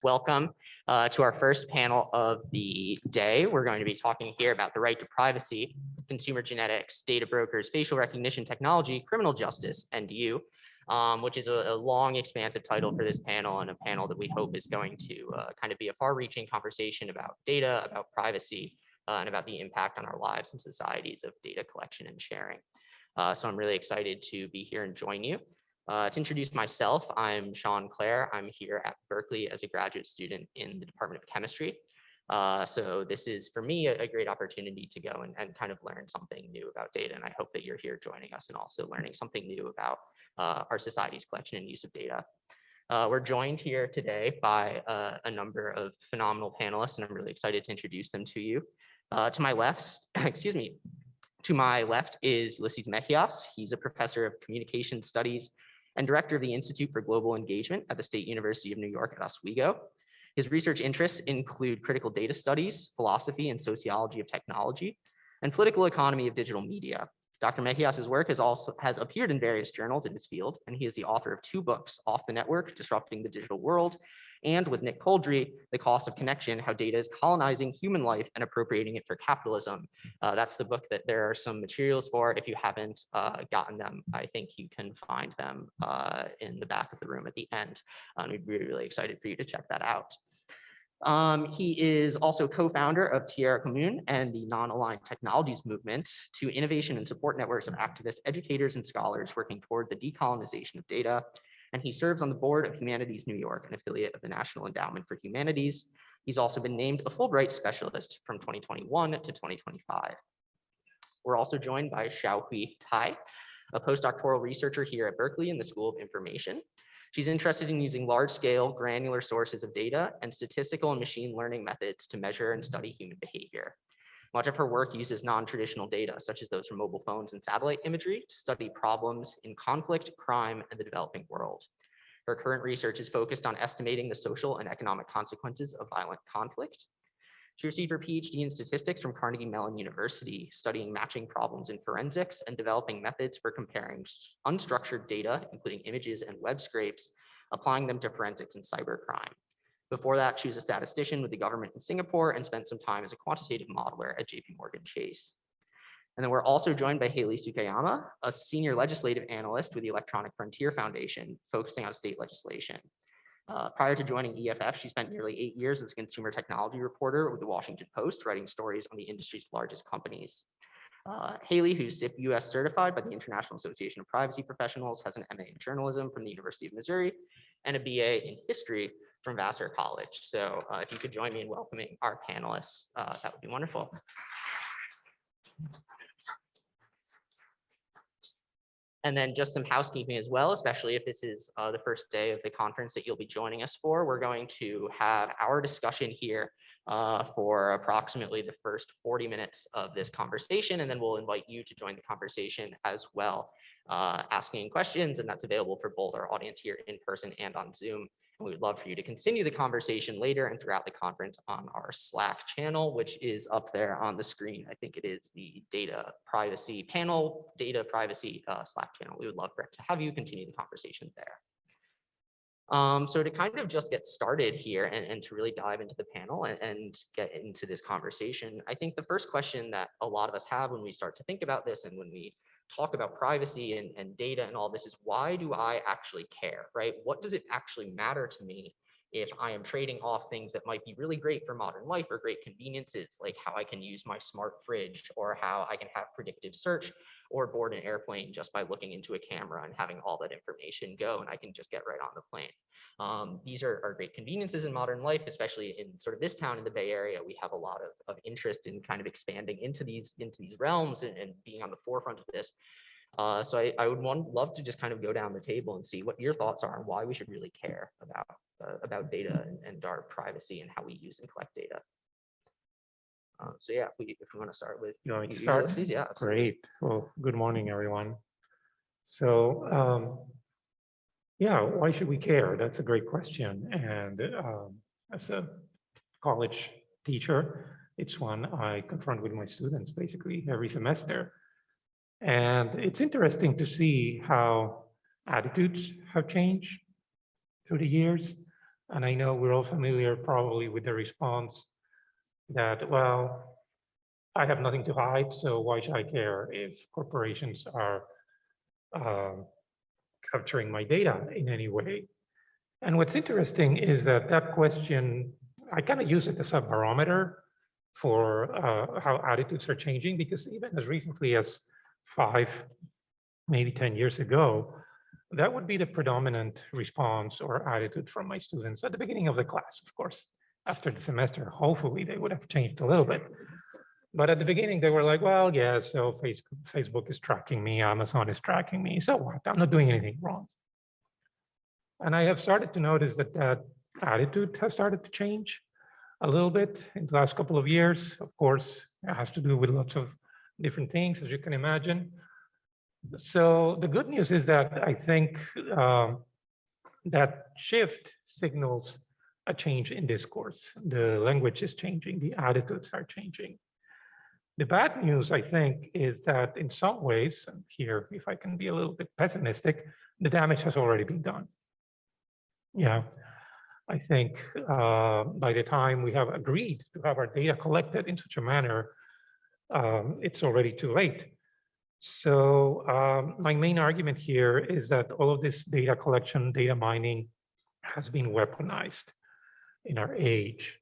Welcome to our first panel of the day. We're going to be talking here about the right to privacy, consumer genetics, data brokers, facial recognition technology, criminal justice, and you, which is a long, expansive title for this panel, and a panel that we hope is going to kind of be a far-reaching conversation about data, about privacy, and about the impact on our lives and societies of data collection and sharing. So I'm really excited to be here and join you. To introduce myself, I'm Clair. I'm here at Berkeley as a graduate student in the Department of Chemistry. So this is, for me, a great opportunity to go and kind of learn something new about data. And I hope that you're here joining us and also learning something new about our society's collection and use of data. We're joined here today by a number of phenomenal panelists, and I'm really excited to introduce them to you. To my left, excuse me, to my left is Ulysses Mejias. He's a professor of communication studies and director of the Institute for Global Engagement at the State University of New York at Oswego. His research interests include critical data studies, philosophy and sociology of technology, and political economy of digital media. Dr. Mejias's work has appeared in various journals in his field, and he is the author of 2 books, Off the Network, Disrupting the Digital World, and with Nick Coldry, The Cost of Connection, How Data is Colonizing Human Life and Appropriating It for Capitalism. That's the book that there are some materials for. If you haven't gotten them, I think you can find them in the back of the room at the end. We'd be really excited for you to check that out. He is also co-founder of Tierra Común and the Non-Aligned Technologies Movement, 2 innovation and support networks of activists, educators, and scholars working toward the decolonization of data. And he serves on the board of Humanities New York, an affiliate of the National Endowment for Humanities. He's also been named a Fulbright Specialist from 2021 to 2025. We're also joined by Xiaohui Tai, a postdoctoral researcher here at Berkeley in the School of Information. She's interested in using large-scale, granular sources of data and statistical and machine learning methods to measure and study human behavior. Much of her work uses non-traditional data, such as those from mobile phones and satellite imagery, to study problems in conflict, crime, and the developing world. Her current research is focused on estimating the social and economic consequences of violent conflict. She received her PhD in statistics from Carnegie Mellon University, studying matching problems in forensics and developing methods for comparing unstructured data, including images and web scrapes, applying them to forensics and cybercrime. Before that, she was a statistician with the government in Singapore and spent some time as a quantitative modeler at JPMorgan Chase. And then we're also joined by Haley Sukayama, a senior legislative analyst with the Electronic Frontier Foundation, focusing on state legislation. Prior to joining EFF, she spent nearly 8 years as a consumer technology reporter with the Washington Post, writing stories on the industry's largest companies. Haley, who's SIP US certified by the International Association of Privacy Professionals, has an MA in journalism from the University of Missouri and a BA in history from Vassar College. So if you could join me in welcoming our panelists, that would be wonderful. And then just some housekeeping as well, especially if this is the first day of the conference that you'll be joining us for. We're going to have our discussion here for approximately the first 40 minutes of this conversation, and then we'll invite you to join the conversation as well, asking questions, and that's available for both our audience here in person and on Zoom. And we would love for you to continue the conversation later and throughout the conference on our Slack channel, which is up there on the screen. I think it is the data privacy panel, data privacy Slack channel. We would love to have you continue the conversation there. So to kind of just get started here and to really dive into the panel and get into this conversation, I think the first question that a lot of us have when we start to think about this and when we talk about privacy and data and all this is, why do I actually care, right? What does it actually matter to me if I am trading off things that might be really great for modern life or great conveniences, like how I can use my smart fridge or how I can have predictive search or board an airplane just by looking into a camera and having all that information go, and I can just get right on the plane. These are great conveniences in modern life, especially in sort of this town in the Bay Area. We have a lot of interest in kind of expanding into these realms and being on the forefront of this. So I would love to just kind of go down the table and see what your thoughts are on why we should really care about data and our privacy and how we use and collect data. So yeah, if we want to start with you want me to start? Ulysses, yeah, absolutely. Great. Well, good morning, everyone. So yeah, why should we care? That's a great question. And as a college teacher, it's one I confront with my students basically every semester. And it's interesting to see how attitudes have changed through the years. And I know we're all familiar probably with the response that, well, I have nothing to hide, so why should I care if corporations are capturing my data in any way? And what's interesting is that that question, I kind of use it as a barometer for how attitudes are changing, because even as recently as 5, maybe 10 years ago, that would be the predominant response or attitude from my students at the beginning of the class. Of course, after the semester, hopefully they would have changed a little bit. But at the beginning, they were like, well, yeah, so Facebook is tracking me, Amazon is tracking me, so what? I'm not doing anything wrong. And I have started to notice that that attitude has started to change a little bit in the last couple of years. Of course, it has to do with lots of different things, as you can imagine. So the good news is that I think that shift signals a change in discourse. The language is changing, the attitudes are changing. The bad news, I think, is that in some ways, and here, if I can be a little bit pessimistic, the damage has already been done. Yeah, I think by the time we have agreed to have our data collected in such a manner, it's already too late. So my main argument here is that all of this data collection, data mining has been weaponized in our age.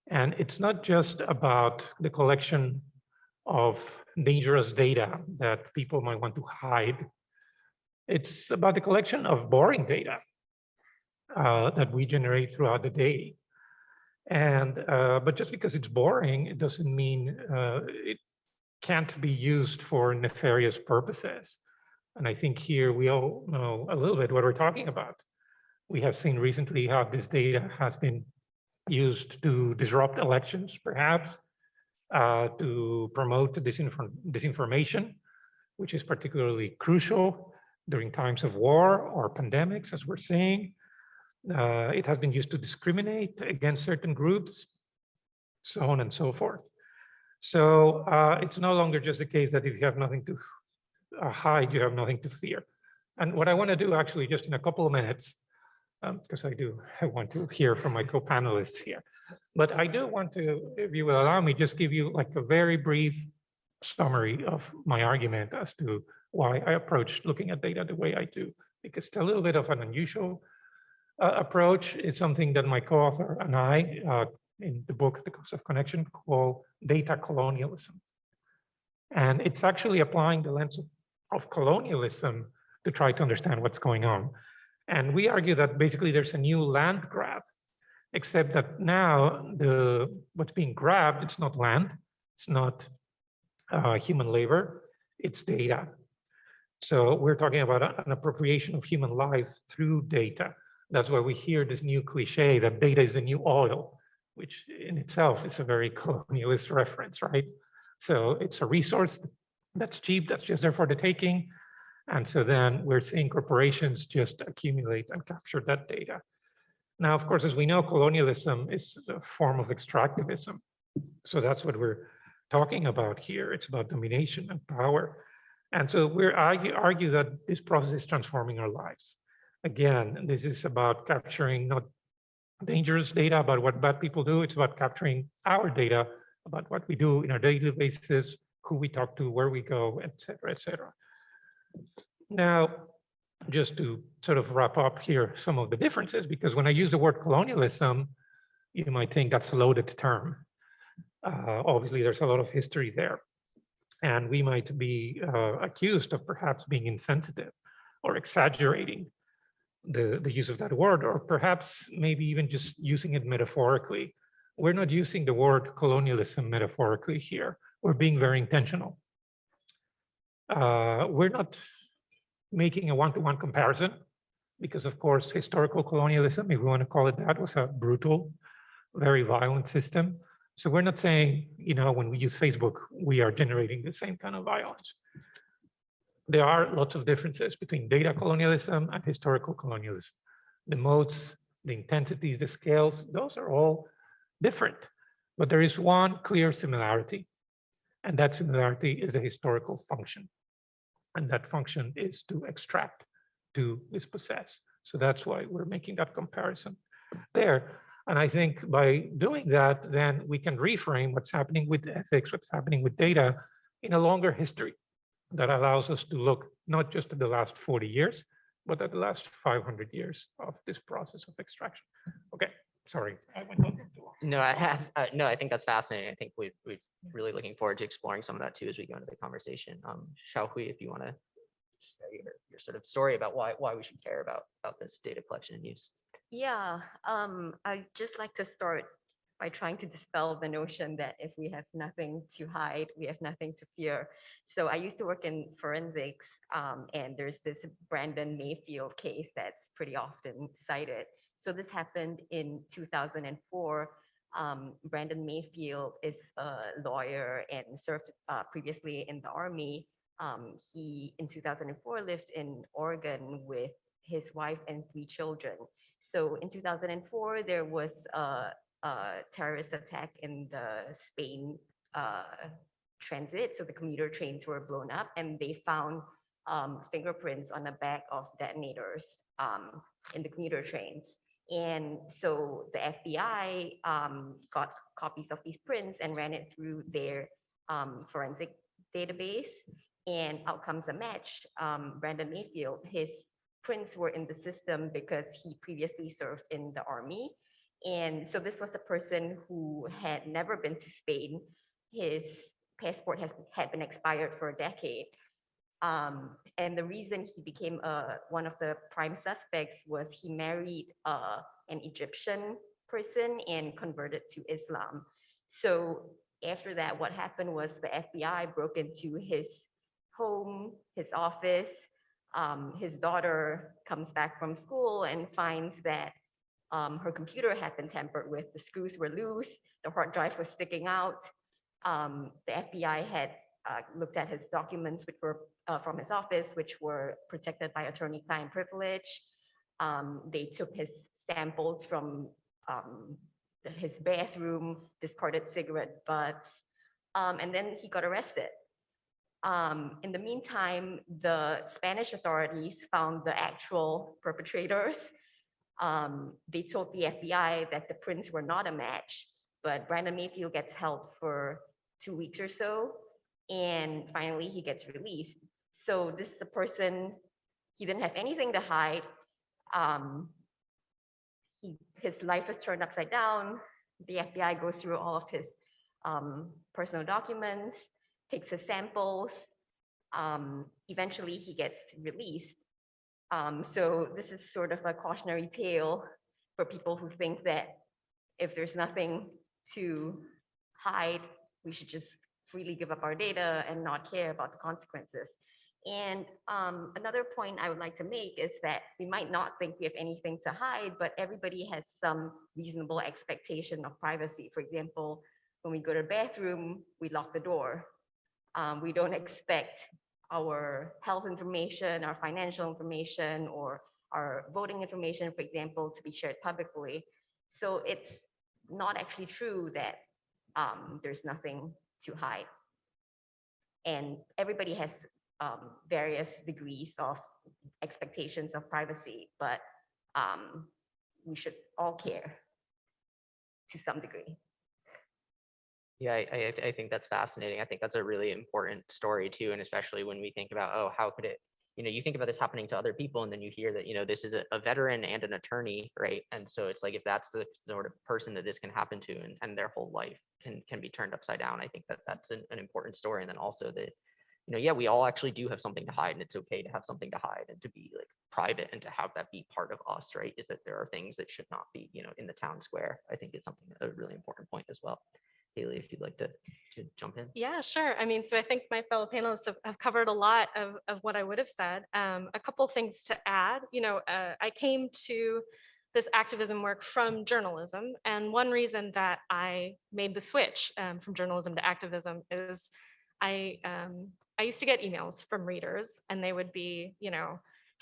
And it's not just about the collection of dangerous data that people might want to hide. It's about the collection of boring data that we generate throughout the day. And but just because it's boring, it doesn't mean it can't be used for nefarious purposes. And I think here we all know a little bit what we're talking about. We have seen recently how this data has been used to disrupt elections, perhaps, to promote disinformation, which is particularly crucial during times of war or pandemics, as we're seeing. It has been used to discriminate against certain groups, so on and so forth. So it's no longer just the case that if you have nothing to hide, you have nothing to fear. And what I want to do actually just in a couple of minutes, because I want to hear from my co-panelists here, but I do want to, if you will allow me, just give you like a very brief summary of my argument as to why I approach looking at data the way I do, because it's a little bit of an unusual approach. It's something that my co-author and I, in the book, The Cost of Connection, call data colonialism. And it's actually applying the lens of colonialism to try to understand what's going on. And we argue that basically there's a new land grab, except that now what's being grabbed, it's not land, it's not human labor, it's data. So we're talking about an appropriation of human life through data. That's why we hear this new cliche that data is the new oil, which in itself is a very colonialist reference, right? So it's a resource that's cheap, that's just there for the taking. And so then we're seeing corporations just accumulate and capture that data. Now, of course, as we know, colonialism is a form of extractivism. So that's what we're talking about here. It's about domination and power. And so we argue that this process is transforming our lives. Again, this is about capturing not dangerous data about what bad people do. It's about capturing our data about what we do in our daily basis, who we talk to, where we go, et cetera, et cetera. Now, just to sort of wrap up here some of the differences, because when I use the word colonialism, you might think that's a loaded term. Obviously, there's a lot of history there. And we might be accused of perhaps being insensitive or exaggerating the use of that word, or perhaps maybe even just using it metaphorically. We're not using the word colonialism metaphorically here. We're being very intentional. We're not making a one-to-one comparison, because of course, historical colonialism, if we want to call it that, was a brutal, very violent system. So we're not saying, you know, when we use Facebook, we are generating the same kind of violence. There are lots of differences between data colonialism and historical colonialism. The modes, the intensities, the scales, those are all different. But there is one clear similarity, and that similarity is a historical function. And that function is to extract, to dispossess. So that's why we're making that comparison. there. And I think by doing that, then we can reframe what's happening with ethics, what's happening with data in a longer history that allows us to look not just at the last 40 years, but at the last 500 years of this process of extraction. Okay, sorry, I went on too long. No, I have, no, I think that's fascinating. I think we're really looking forward to exploring some of that too as we go into the conversation. Xiaohui, if you want to share your sort of story about why we should care about this data collection and use. Yeah, I'd just like to start by trying to dispel the notion that if we have nothing to hide, we have nothing to fear. So I used to work in forensics, and there's this Brandon Mayfield case that's pretty often cited. So this happened in 2004. Brandon Mayfield is a lawyer and served previously in the Army. He, in 2004, lived in Oregon with his wife and 3 children. So in 2004, there was a terrorist attack in the Spain transit. So the commuter trains were blown up, and they found fingerprints on the back of detonators in the commuter trains. And so the FBI got copies of these prints and ran it through their forensic database, and out comes a match. Brandon Mayfield, his prints were in the system because he previously served in the Army. And so this was a person who had never been to Spain. His passport had been expired for a decade. And the reason he became one of the prime suspects was he married an Egyptian person and converted to Islam. So after that, what happened was the FBI broke into his home, his office. His daughter comes back from school and finds that her computer had been tampered with. The screws were loose, the hard drive was sticking out. The FBI had looked at his documents, which were from his office, which were protected by attorney-client privilege. They took his samples from his bathroom, discarded cigarette butts, and then he got arrested. In the meantime, the Spanish authorities found the actual perpetrators. They told the FBI that the prints were not a match, but Brandon Mayfield gets held for 2 weeks or so, and finally he gets released. So this is a person, he didn't have anything to hide. His life is turned upside down. The FBI goes through all of his personal documents, takes his samples. Eventually he gets released. So this is sort of a cautionary tale for people who think that if there's nothing to hide, we should just freely give up our data and not care about the consequences. And another point I would like to make is that we might not think we have anything to hide, but everybody has some reasonable expectation of privacy. For example, when we go to the bathroom, we lock the door. We don't expect our health information, our financial information, or our voting information, for example, to be shared publicly. So it's not actually true that there's nothing to hide. And everybody has various degrees of expectations of privacy, but we should all care to some degree. Yeah, I think that's fascinating. I think that's a really important story too, and especially when we think about, oh, how could it, you think about this happening to other people, and then you hear that, this is a veteran and an attorney, right? And so it's like, if that's the sort of person that this can happen to, and their whole life can be turned upside down, I think that that's an important story. And then also that, yeah, we all actually do have something to hide, and it's okay to have something to hide and to be like private and to have that be part of us, right? Is that there are things that should not be, in the town square, I think is something, a really important point as well. Haley, if you'd like to jump in. Yeah, sure. I mean, so I think my fellow panelists have covered a lot of what I would have said. A couple things to add. I came to this activism work from journalism, and one reason that I made the switch from journalism to activism is I used to get emails from readers, and they would be,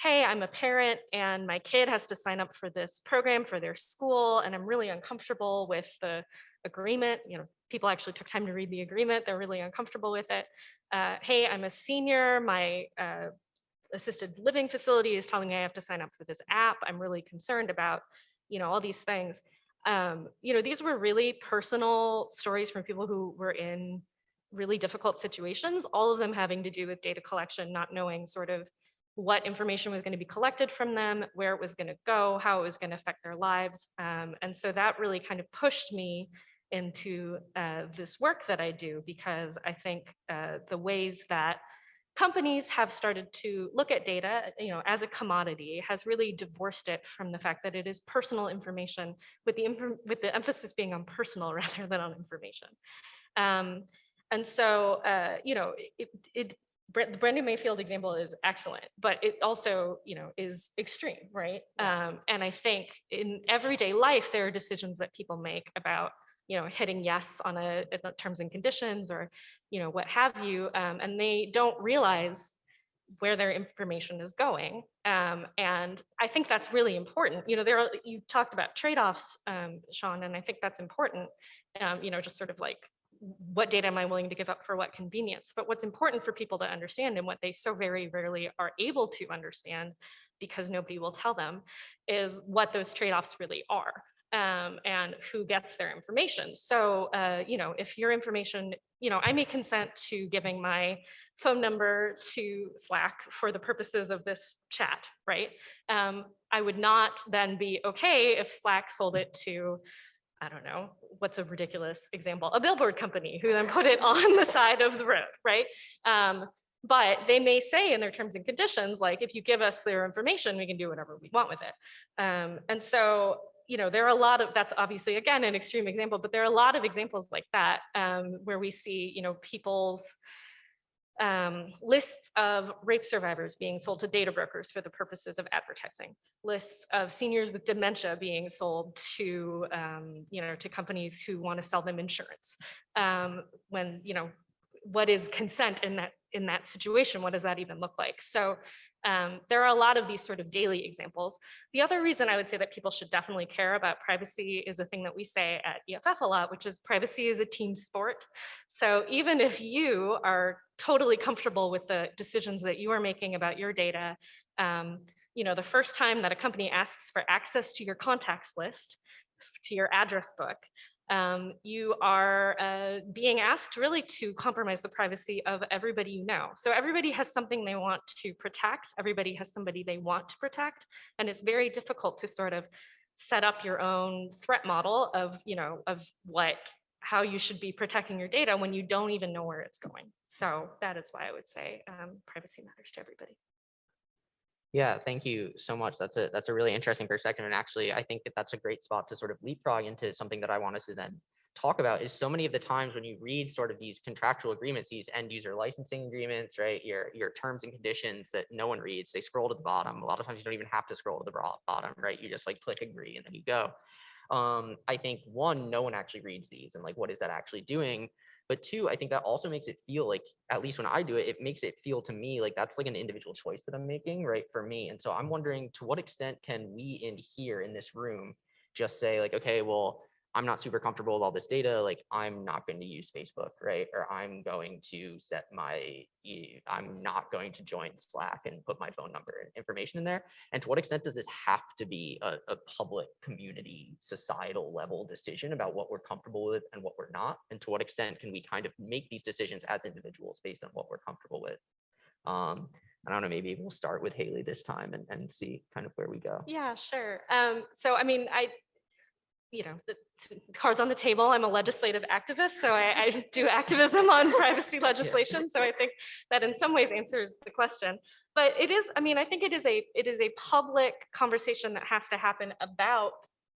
hey, I'm a parent and my kid has to sign up for this program for their school, and I'm really uncomfortable with the agreement. People actually took time to read the agreement. They're really uncomfortable with it. Hey, I'm a senior. My assisted living facility is telling me I have to sign up for this app. I'm really concerned about all these things. These were really personal stories from people who were in really difficult situations, all of them having to do with data collection, not knowing sort of what information was going to be collected from them, where it was going to go, how it was going to affect their lives. And so that really kind of pushed me into this work that I do, because I think the ways that companies have started to look at data, as a commodity has really divorced it from the fact that it is personal information, with the emphasis being on personal rather than on information. And so, the Brendan Mayfield example is excellent, but it also, is extreme, right? And I think in everyday life, there are decisions that people make about, hitting yes on a terms and conditions, or, what have you, and they don't realize where their information is going. And I think that's really important. You talked about trade-offs, Sean, and I think that's important. Just sort of like, what data am I willing to give up for what convenience? But what's important for people to understand, and what they so very rarely are able to understand because nobody will tell them, is what those trade-offs really are, and who gets their information. So, if your information, I may consent to giving my phone number to Slack for the purposes of this chat, right? I would not then be okay if Slack sold it to, I don't know, what's a ridiculous example, a billboard company, who then put it on the side of the road, right? But they may say in their terms and conditions, like, if you give us their information, we can do whatever we want with it. And so, there are a lot of, that's obviously, again, an extreme example, but there are a lot of examples like that, where we see, people's lists of rape survivors being sold to data brokers for the purposes of advertising, lists of seniors with dementia being sold to, to companies who want to sell them insurance. When, what is consent in that situation? What does that even look like? So there are a lot of these sort of daily examples. The other reason I would say that people should definitely care about privacy is a thing that we say at EFF a lot, which is privacy is a team sport. So even if you are totally comfortable with the decisions that you are making about your data, the first time that a company asks for access to your contacts list, to your address book, you are being asked really to compromise the privacy of everybody you know. So everybody has something they want to protect. Everybody has somebody they want to protect. And it's very difficult to sort of set up your own threat model of, how you should be protecting your data when you don't even know where it's going. So that is why I would say privacy matters to everybody. Yeah, thank you so much. That's a really interesting perspective. And actually, I think that that's a great spot to sort of leapfrog into something that I wanted to then talk about, is so many of the times when you read sort of these contractual agreements, these end user licensing agreements, right? Your terms and conditions that no one reads, they scroll to the bottom. A lot of times you don't even have to scroll to the bottom, right? You just like click agree and then you go. I think one, no one actually reads these, and like, what is that actually doing? But two, I think that also makes it feel like, at least when I do it, it makes it feel to me like that's like an individual choice that I'm making, right, for me. And so I'm wondering, to what extent can we in here in this room just say like, okay, well, I'm not super comfortable with all this data, like I'm not going to use Facebook, right? Or I'm going to I'm not going to join Slack and put my phone number and information in there. And to what extent does this have to be a public community societal level decision about what we're comfortable with and what we're not? And to what extent can we kind of make these decisions as individuals based on what we're comfortable with? I don't know, maybe we'll start with Haley this time and see kind of where we go. Yeah, sure. So, I mean, the cards on the table, I'm a legislative activist, so I do activism on privacy legislation. So I think that in some ways answers the question. But it is, I mean, I think it is a public conversation that has to happen about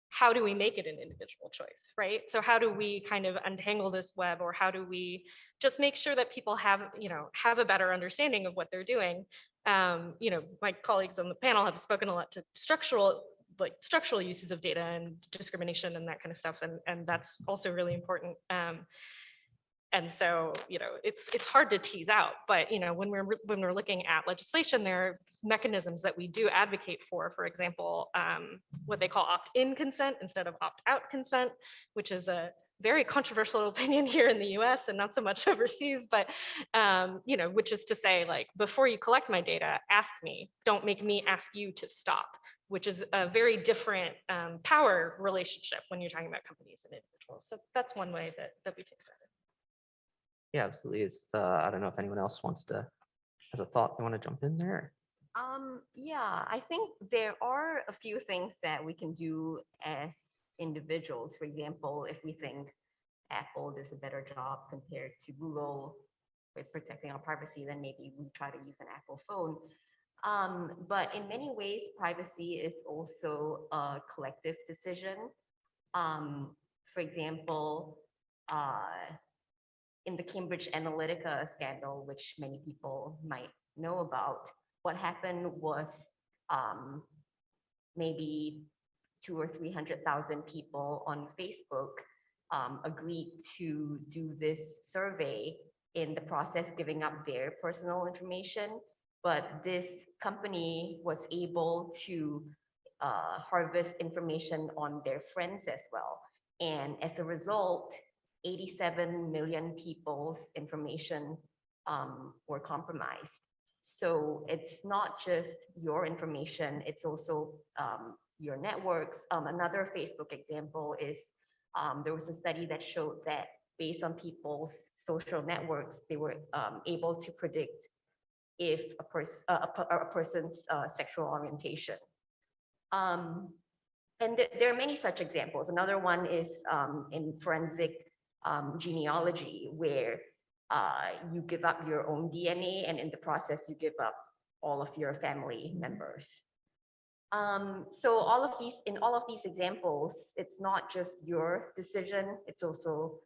how do we make it an individual choice, right? So how do we kind of untangle this web, or how do we just make sure that people have a better understanding of what they're doing? My colleagues on the panel have spoken a lot to structural uses of data and discrimination and that kind of stuff, and that's also really important. And so, it's hard to tease out, but when we're looking at legislation, there are mechanisms that we do advocate for example, what they call opt-in consent instead of opt-out consent, which is a very controversial opinion here in the US and not so much overseas, but which is to say, like, before you collect my data, ask me, don't make me ask you to stop. which is a very different power relationship when you're talking about companies and individuals. So that's one way that we think about it. Yeah, absolutely. It's, I don't know if anyone else has a thought they want to jump in there. Yeah, I think there are a few things that we can do as individuals. For example, if we think Apple does a better job compared to Google with protecting our privacy, then maybe we try to use an Apple phone. But in many ways, privacy is also a collective decision. For example, in the Cambridge Analytica scandal, which many people might know about, what happened was maybe 200,000 or 300,000 people on Facebook agreed to do this survey, in the process giving up their personal information. But this company was able to harvest information on their friends as well. And as a result, 87 million people's information were compromised. So it's not just your information, it's also your networks. Another Facebook example is there was a study that showed that based on people's social networks, they were able to predict if a person's sexual orientation. And there are many such examples. Another one is in forensic genealogy, where you give up your own DNA, and in the process, you give up all of your family members. So in all of these examples, it's not just your decision, it's also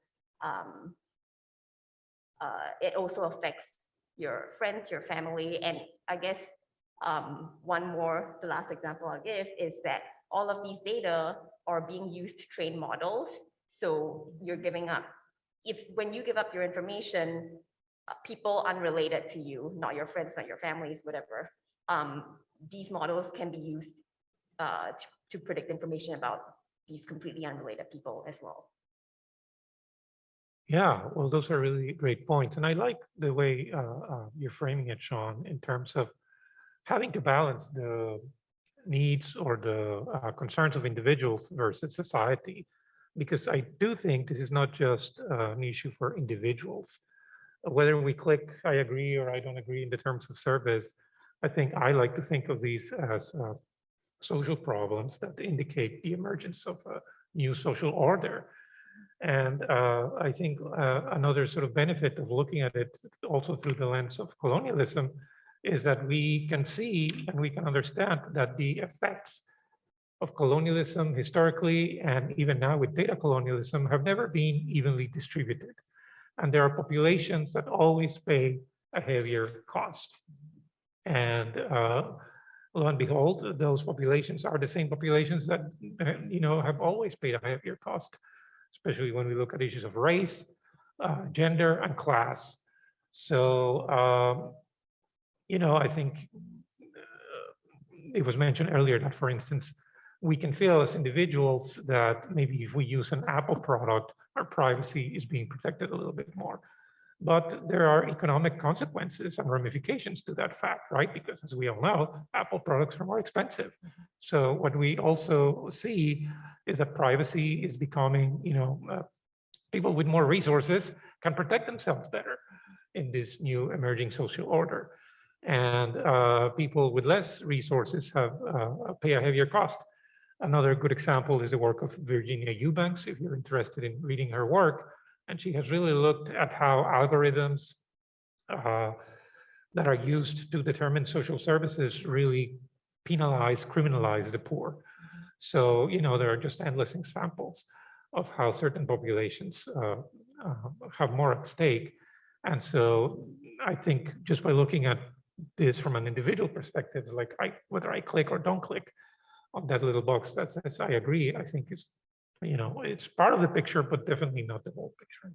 it also affects your friends, your family. And I guess the last example I'll give is that all of these data are being used to train models. So you're giving up, when you give up your information, people unrelated to you, not your friends, not your families, whatever, these models can be used to predict information about these completely unrelated people as well. Yeah, well, those are really great points. And I like the way you're framing it, Sean, in terms of having to balance the needs or the concerns of individuals versus society. Because I do think this is not just an issue for individuals. Whether we click, I agree or I don't agree in the terms of service, I think I like to think of these as social problems that indicate the emergence of a new social order. And I think another sort of benefit of looking at it also through the lens of colonialism is that we can see and we can understand that the effects of colonialism historically and even now with data colonialism have never been evenly distributed. And there are populations that always pay a heavier cost. And lo and behold, those populations are the same populations that have always paid a heavier cost, especially when we look at issues of race, gender, and class. So, I think it was mentioned earlier that, for instance, we can feel as individuals that maybe if we use an Apple product, our privacy is being protected a little bit more. But there are economic consequences and ramifications to that fact, right? Because as we all know, Apple products are more expensive. So what we also see is that privacy is becoming, people with more resources can protect themselves better in this new emerging social order. And people with less resources pay a heavier cost. Another good example is the work of Virginia Eubanks, if you're interested in reading her work. And she has really looked at how algorithms that are used to determine social services really criminalize the poor. So, there are just endless examples of how certain populations have more at stake. And so I think just by looking at this from an individual perspective, like whether I click or don't click on that little box that says I agree, I think is, it's part of the picture, but definitely not the whole picture.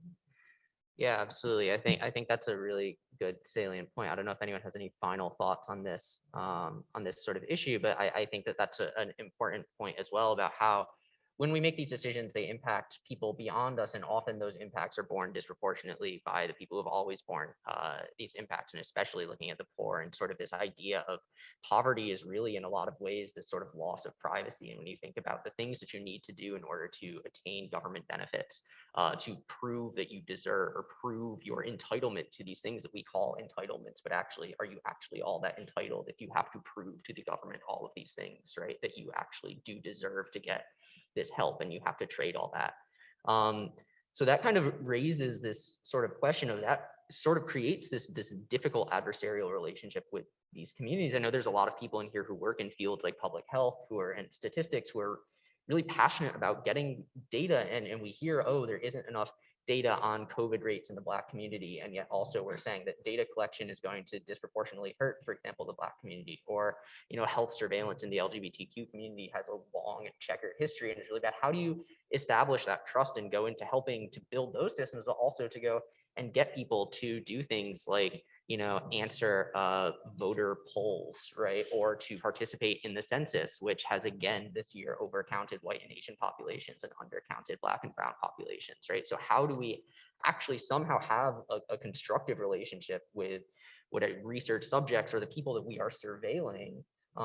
Yeah, absolutely. I think that's a really good salient point. I don't know if anyone has any final thoughts on this sort of issue, but I think that that's an important point as well about how when we make these decisions, they impact people beyond us, and often those impacts are borne disproportionately by the people who have always borne these impacts, and especially looking at the poor, and sort of this idea of poverty is really in a lot of ways this sort of loss of privacy. And when you think about the things that you need to do in order to attain government benefits, to prove that you deserve or prove your entitlement to these things that we call entitlements, but actually, are you actually all that entitled if you have to prove to the government all of these things, right? That you actually do deserve to get this help, and you have to trade all that. So that kind of raises this sort of question of that sort of creates this difficult adversarial relationship with these communities. I know there's a lot of people in here who work in fields like public health, who are in statistics, who are really passionate about getting data, and we hear, oh, there isn't enough data on COVID rates in the Black community, and yet also we're saying that data collection is going to disproportionately hurt, for example, the Black community, or health surveillance in the LGBTQ community has a long and checkered history and is really bad. How do you establish that trust and go into helping to build those systems, but also to go and get people to do things like answer voter polls, right? Or to participate in the census, which has again this year overcounted white and Asian populations and undercounted Black and brown populations, right? So how do we actually somehow have a constructive relationship with what research subjects or the people that we are surveilling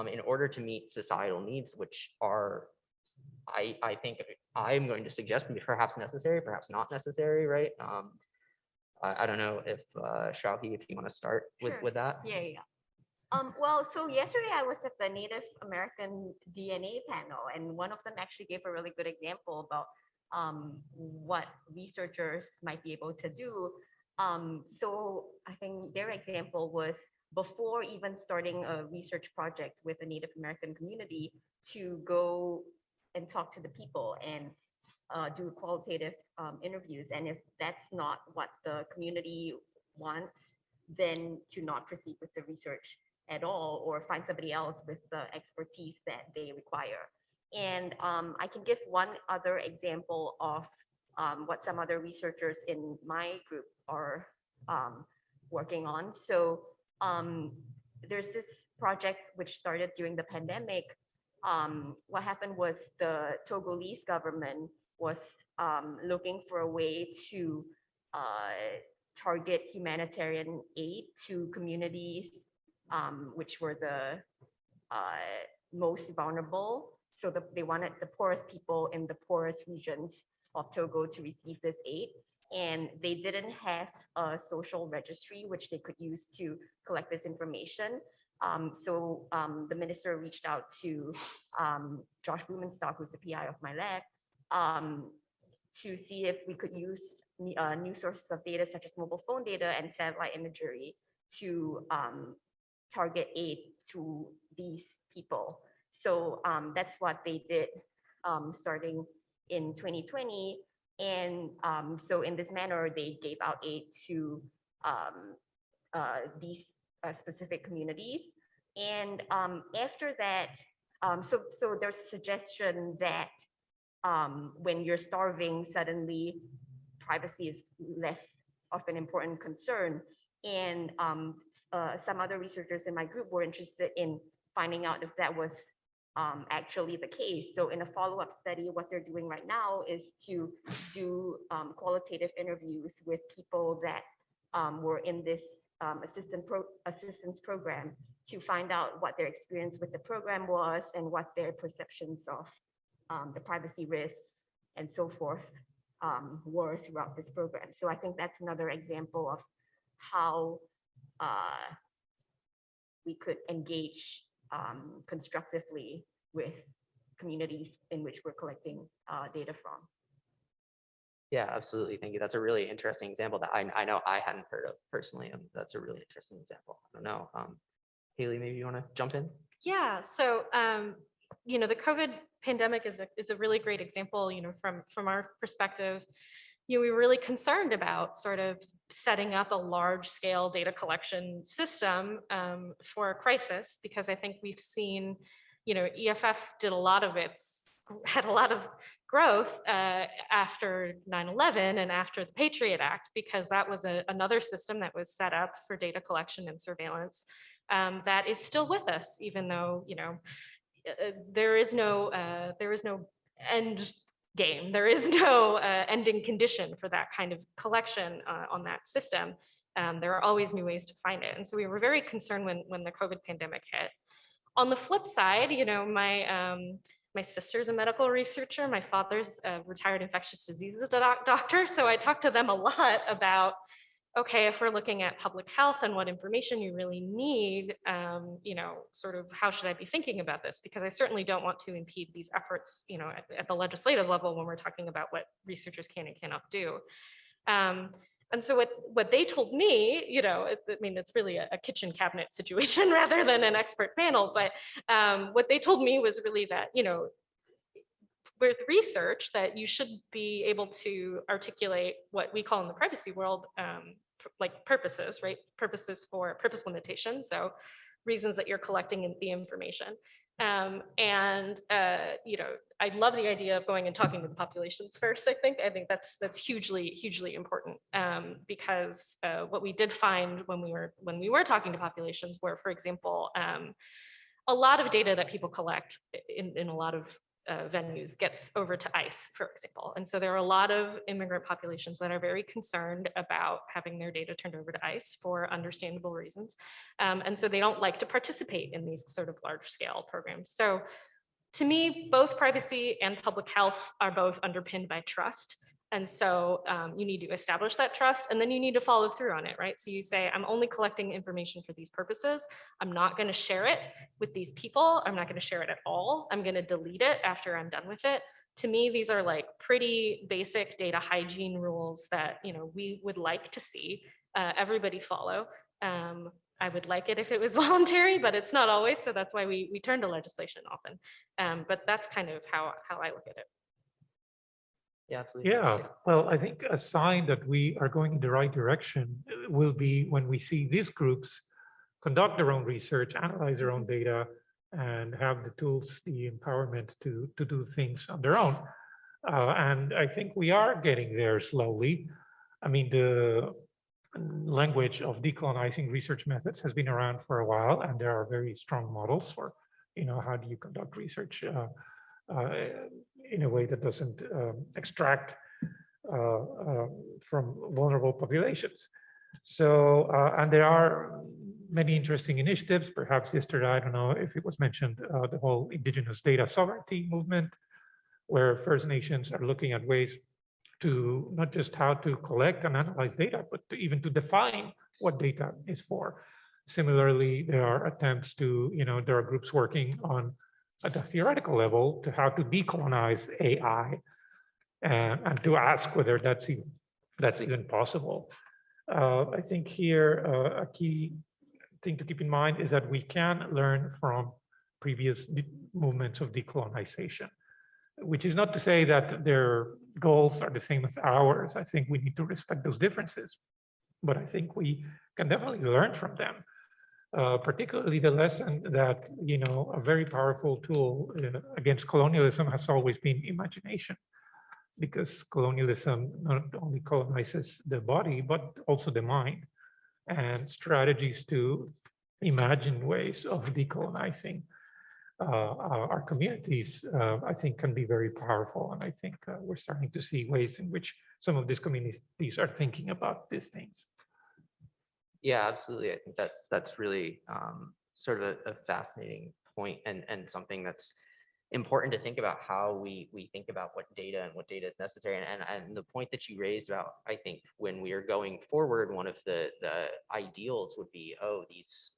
in order to meet societal needs, which are, I think I'm going to suggest perhaps necessary, perhaps not necessary, right? I don't know if Xiaohe, if you want to start Sure. with that. Yeah. Well, so yesterday I was at the Native American DNA panel, and one of them actually gave a really good example about what researchers might be able to do. So I think their example was before even starting a research project with the Native American community, to go and talk to the people and do qualitative interviews. And if that's not what the community wants, then to not proceed with the research at all, or find somebody else with the expertise that they require. And I can give one other example of what some other researchers in my group are working on. So there's this project which started during the pandemic. What happened was the Togolese government was looking for a way to target humanitarian aid to communities which were the most vulnerable. So they wanted the poorest people in the poorest regions of Togo to receive this aid. And they didn't have a social registry which they could use to collect this information. So the minister reached out to Josh Blumenstock, who's the PI of my lab, to see if we could use new sources of data such as mobile phone data and satellite imagery to target aid to these people. So that's what they did starting in 2020. And so in this manner, they gave out aid to these specific communities. And after that, so there's a suggestion that when you're starving, suddenly privacy is less of an important concern. And some other researchers in my group were interested in finding out if that was actually the case. So in a follow-up study, what they're doing right now is to do qualitative interviews with people that were in this assistance program, to find out what their experience with the program was and what their perceptions of the privacy risks and so forth were throughout this program. So I think that's another example of how we could engage constructively with communities in which we're collecting data from. Yeah, absolutely. Thank you. That's a really interesting example that I know I hadn't heard of personally. That's a really interesting example. I don't know. Haley, maybe you want to jump in? Yeah. So, the COVID pandemic is a really great example, from our perspective. We were really concerned about sort of setting up a large scale data collection system for a crisis, because I think we've seen, EFF had a lot of growth after 9/11 and after the Patriot Act, because that was another system that was set up for data collection and surveillance that is still with us, even though, there is no end game. There is no ending condition for that kind of collection on that system. There are always new ways to find it. And so we were very concerned when the COVID pandemic hit. On the flip side, you know, my sister's a medical researcher. My father's a retired infectious diseases doctor. So I talked to them a lot about, okay, if we're looking at public health and what information you really need, you know, sort of how should I be thinking about this? Because I certainly don't want to impede these efforts, you know, at the legislative level when we're talking about what researchers can and cannot do. And so what they told me, you know, I mean, it's really a kitchen cabinet situation rather than an expert panel, but what they told me was really that, you know, with research that you should be able to articulate what we call in the privacy world, like purposes, right? Purpose limitations. So reasons that you're collecting the information. You know, I love the idea of going and talking to the populations first. I think that's hugely important because what we did find when we were talking to populations were, for example, a lot of data that people collect in a lot of venues gets over to ICE, for example. And so there are a lot of immigrant populations that are very concerned about having their data turned over to ICE for understandable reasons. And so they don't like to participate in these sort of large scale programs. So to me, both privacy and public health are both underpinned by trust. And so you need to establish that trust and then you need to follow through on it, right? So you say, I'm only collecting information for these purposes. I'm not going to share it with these people. I'm not going to share it at all. I'm going to delete it after I'm done with it. To me, these are like pretty basic data hygiene rules that, you know, we would like to see everybody follow. I would like it if it was voluntary, but it's not always. So that's why we turn to legislation often. But that's kind of how I look at it. Yeah, absolutely. Yeah, well, I think a sign that we are going in the right direction will be when we see these groups conduct their own research, analyze their own data, and have the tools, the empowerment to do things on their own. And I think we are getting there slowly. I mean, the language of decolonizing research methods has been around for a while, and there are very strong models for, you know, how do you conduct research in a way that doesn't extract from vulnerable populations. So, and there are many interesting initiatives. Perhaps yesterday, I don't know if it was mentioned, the whole indigenous data sovereignty movement, where First Nations are looking at ways to not just how to collect and analyze data, but even to define what data is for. Similarly, there are attempts to, you know, there are groups working on at the theoretical level to how to decolonize AI and to ask whether that's even possible. I think here a key thing to keep in mind is that we can learn from previous movements of decolonization, which is not to say that their goals are the same as ours. I think we need to respect those differences, but I think we can definitely learn from them. Particularly the lesson that, you know, a very powerful tool against colonialism has always been imagination, because colonialism not only colonizes the body, but also the mind, and strategies to imagine ways of decolonizing our communities, I think can be very powerful. And I think we're starting to see ways in which some of these communities are thinking about these things. Yeah, absolutely. I think that's really sort of a fascinating point and something that's important to think about how we think about what data is necessary. And the point that you raised about, I think when we are going forward, one of the ideals would be, these,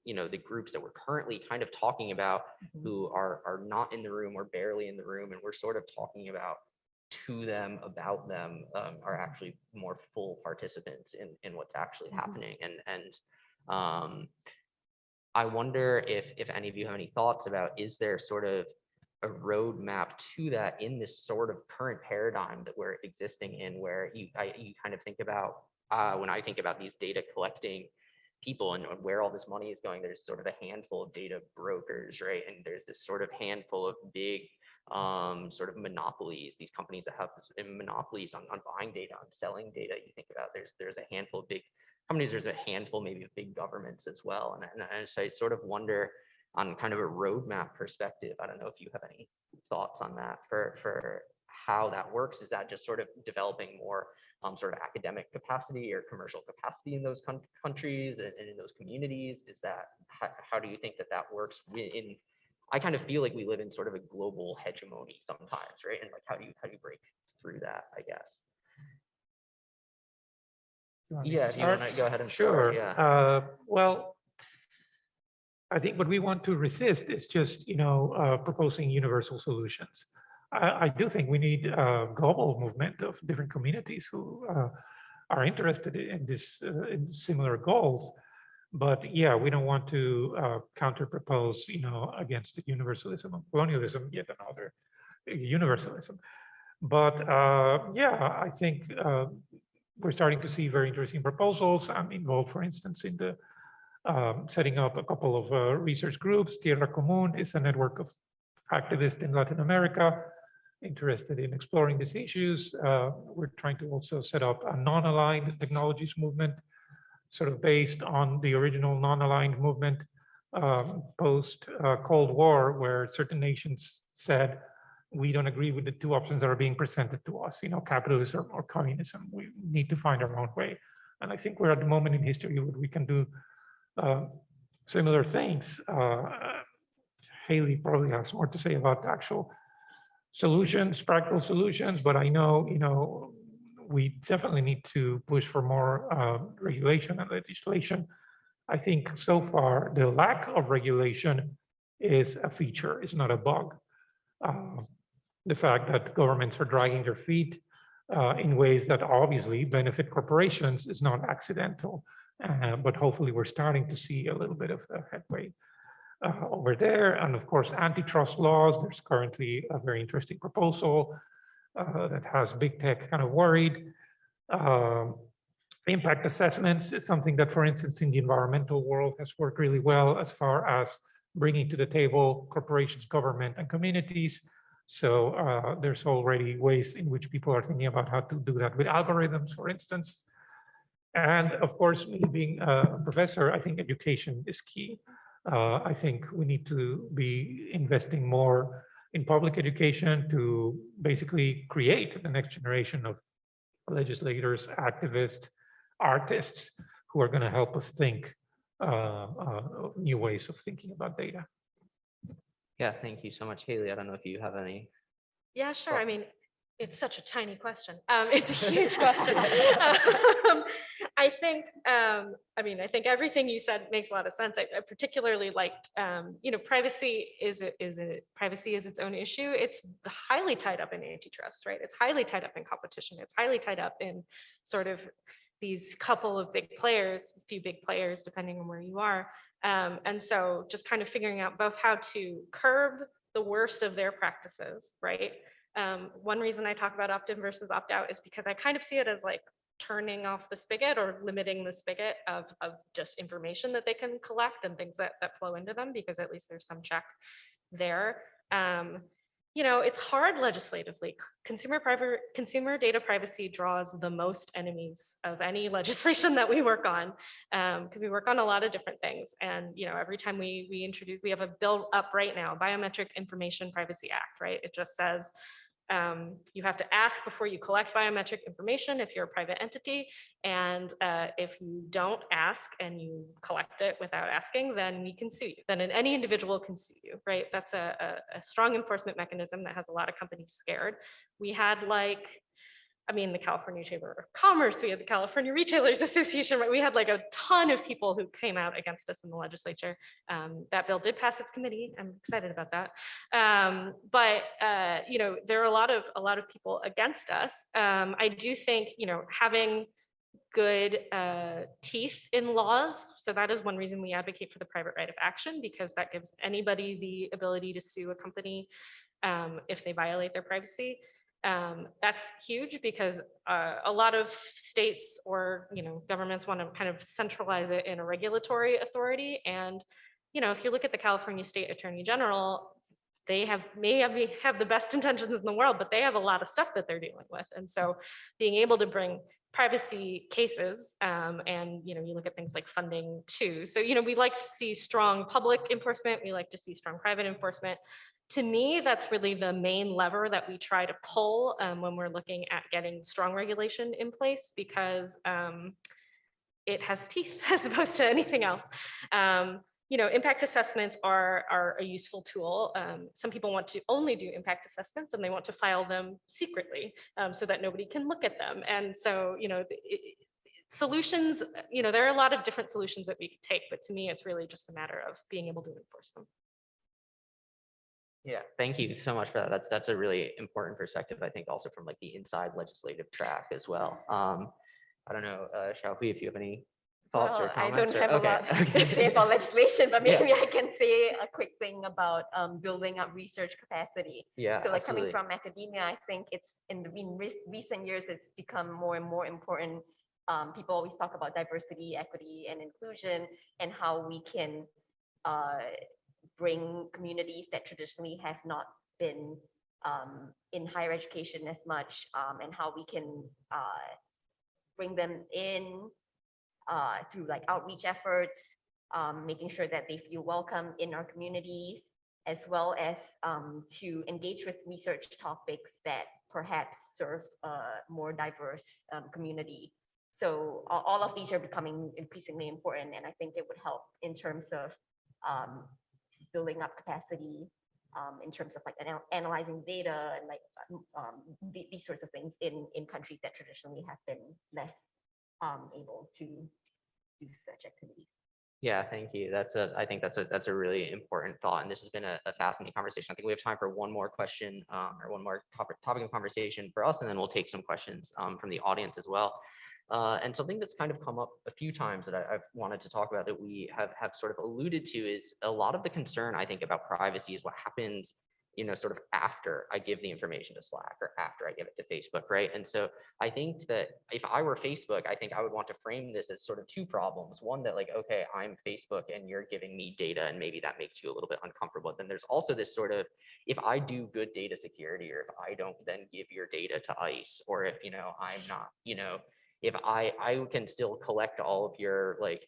you know, the groups that we're currently kind of talking about who are not in the room or barely in the room, and we're sort of talking about to them, about them, are actually more full participants in what's actually happening. And I wonder if any of you have any thoughts about, is there sort of a roadmap to that in this sort of current paradigm that we're existing in, where you kind of think about, when I think about these data collecting people and where all this money is going, there's sort of a handful of data brokers, right? And there's this sort of handful of big sort of monopolies, these companies that have monopolies on buying data, on selling data. You think about there's a handful of big companies, there's a handful maybe of big governments as well. And so I sort of wonder on kind of a roadmap perspective, I don't know if you have any thoughts on that for how that works? Is that just sort of developing more sort of academic capacity or commercial capacity in those countries and in those communities? Is that, how do you think that that works in, I kind of feel like we live in sort of a global hegemony sometimes, right? And like, how do you break through that, I guess? Yeah, if you want to go ahead and Sure. start, yeah. Well, I think what we want to resist is just, proposing universal solutions. I do think we need a global movement of different communities who are interested in this, in similar goals. But yeah, we don't want to counter-propose, against the universalism of colonialism, yet another universalism. But yeah, I think we're starting to see very interesting proposals. I'm involved, for instance, in the setting up a couple of research groups. Tierra Común is a network of activists in Latin America interested in exploring these issues. We're trying to also set up a non-aligned technologies movement, sort of based on the original non-aligned movement post Cold War, where certain nations said, we don't agree with the two options that are being presented to us, capitalism or communism. We need to find our own way. And I think we're at the moment in history where we can do similar things. Haley probably has more to say about actual solutions, practical solutions, but I know, we definitely need to push for more regulation and legislation. I think so far the lack of regulation is a feature, it's not a bug. The fact that governments are dragging their feet in ways that obviously benefit corporations is not accidental, but hopefully we're starting to see a little bit of a headway over there. And of course, antitrust laws, there's currently a very interesting proposal that has big tech kind of worried. Impact assessments is something that, for instance, in the environmental world has worked really well as far as bringing to the table corporations, government, and communities. So there's already ways in which people are thinking about how to do that with algorithms, for instance. And of course, me being a professor, I think education is key. I think we need to be investing more in public education to basically create the next generation of legislators, activists, artists who are going to help us think new ways of thinking about data. Yeah, thank you so much, Haley. I don't know if you have any. Yeah, sure. I mean, it's such a tiny question. It's a huge question. I think everything you said makes a lot of sense. I particularly liked, privacy is its own issue. It's highly tied up in antitrust, right? It's highly tied up in competition. It's highly tied up in sort of these couple of big players, a few big players, depending on where you are. And so just kind of figuring out both how to curb the worst of their practices, right? One reason I talk about opt-in versus opt-out is because I kind of see it as like turning off the spigot or limiting the spigot of just information that they can collect and things that flow into them, because at least there's some check there. It's hard legislatively. Consumer data privacy draws the most enemies of any legislation that we work on, because we work on a lot of different things. And every time we have a bill up right now, Biometric Information Privacy Act, right? It just says you have to ask before you collect biometric information if you're a private entity. And if you don't ask and you collect it without asking, then we can sue you. Then any individual can sue you, right? That's a strong enforcement mechanism that has a lot of companies scared. We had the California Chamber of Commerce, we had the California Retailers Association, right? We had like a ton of people who came out against us in the legislature. That bill did pass its committee. I'm excited about that. But there are a lot of people against us. I do think, having good teeth in laws. So that is one reason we advocate for the private right of action, because that gives anybody the ability to sue a company if they violate their privacy. That's huge because a lot of states or governments want to kind of centralize it in a regulatory authority. And if you look at the California State Attorney General, they may have the best intentions in the world, but they have a lot of stuff that they're dealing with. And so being able to bring privacy cases and you look at things like funding too. So we like to see strong public enforcement, we like to see strong private enforcement. To me, that's really the main lever that we try to pull when we're looking at getting strong regulation in place, because it has teeth as opposed to anything else. Impact assessments are a useful tool. Some people want to only do impact assessments and they want to file them secretly so that nobody can look at them. And so, solutions, there are a lot of different solutions that we could take, but to me, it's really just a matter of being able to enforce them. Yeah, thank you so much for that. That's a really important perspective, I think, also from like the inside legislative track as well. I don't know, Xiaohui, if you have any thoughts or I comments. don't have a lot to Okay. say about legislation, but maybe Yeah. I can say a quick thing about building up research capacity. Yeah, So like coming absolutely. from academia, I think it's in recent years, it's become more and more important. People always talk about diversity, equity, and inclusion, and how we can bring communities that traditionally have not been in higher education as much, and how we can bring them in through like outreach efforts, making sure that they feel welcome in our communities, as well as to engage with research topics that perhaps serve a more diverse community. So all of these are becoming increasingly important, and I think it would help in terms of building up capacity in terms of like analyzing data and like these sorts of things in countries that traditionally have been less able to do such activities. Yeah, thank you. I think that's a really important thought, and this has been a fascinating conversation. I think we have time for one more question or one more topic of conversation for us, and then we'll take some questions from the audience as well. And something that's kind of come up a few times that I've wanted to talk about that we have sort of alluded to is a lot of the concern, I think, about privacy is what happens, sort of after I give the information to Slack or after I give it to Facebook, right? And so I think that if I were Facebook, I think I would want to frame this as sort of two problems. One, that like, okay, I'm Facebook and you're giving me data and maybe that makes you a little bit uncomfortable. But then there's also this sort of, if I do good data security, or if I don't then give your data to ICE, or if, I'm not, if I can still collect all of your like,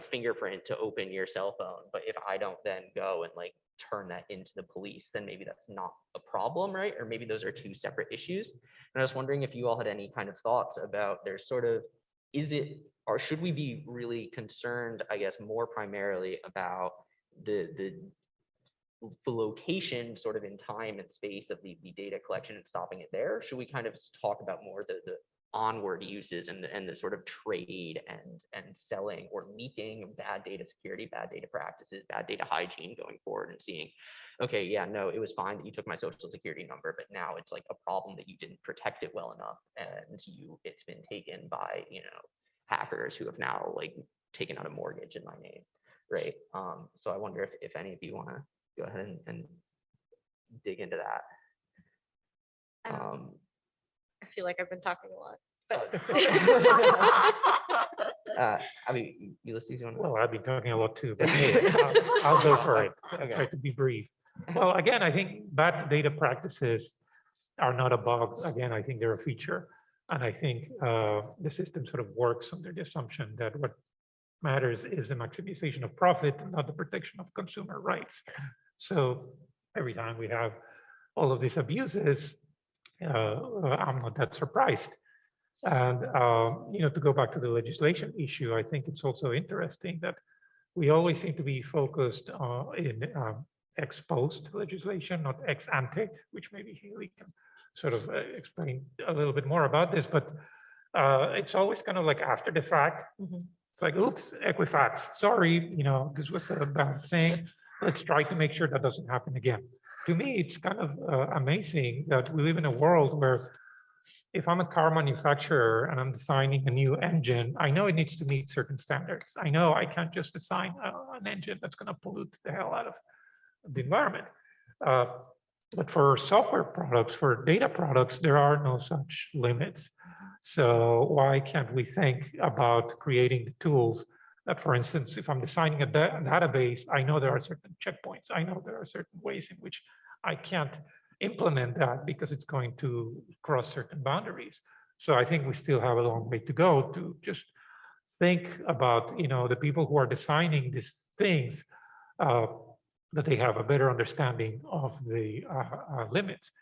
fingerprint to open your cell phone, but if I don't then go and like turn that into the police, then maybe that's not a problem, right? Or maybe those are two separate issues. And I was wondering if you all had any kind of thoughts about there's sort of, is it, or should we be really concerned, I guess, more primarily about the location sort of in time and space of the data collection and stopping it there? Should we kind of talk about more the onward uses and the sort of trade and selling or leaking of bad data security, bad data practices, bad data hygiene going forward, and seeing, okay, yeah, no, it was fine that you took my social security number, but now it's like a problem that you didn't protect it well enough, and it's been taken by hackers who have now like taken out a mortgage in my name, right? So I wonder if any of you want to go ahead and dig into that. I feel like I've been talking a lot. But I mean, Ulysses, you want to? Well, I've been talking a lot too, but hey, I'll go for it. Okay. Try to be brief. Well, again, I think bad data practices are not a bug. Again, I think they're a feature. And I think the system sort of works under the assumption that what matters is the maximization of profit, not the protection of consumer rights. So every time we have all of these abuses, I'm not that surprised. And to go back to the legislation issue, I think it's also interesting that we always seem to be focused in ex post legislation, not ex ante, which maybe Haley can sort of explain a little bit more about this. But it's always kind of like after the fact. It's like, oops, Equifax, sorry, this was a bad thing. Let's try to make sure that doesn't happen again. To me, it's kind of amazing that we live in a world where if I'm a car manufacturer and I'm designing a new engine, I know it needs to meet certain standards. I know I can't just design an engine that's going to pollute the hell out of the environment. But for software products, for data products, there are no such limits. So why can't we think about creating the tools that, for instance, if I'm designing a database, I know there are certain checkpoints. I know there are certain ways in which I can't implement that because it's going to cross certain boundaries. So I think we still have a long way to go to just think about, the people who are designing these things, that they have a better understanding of the limits.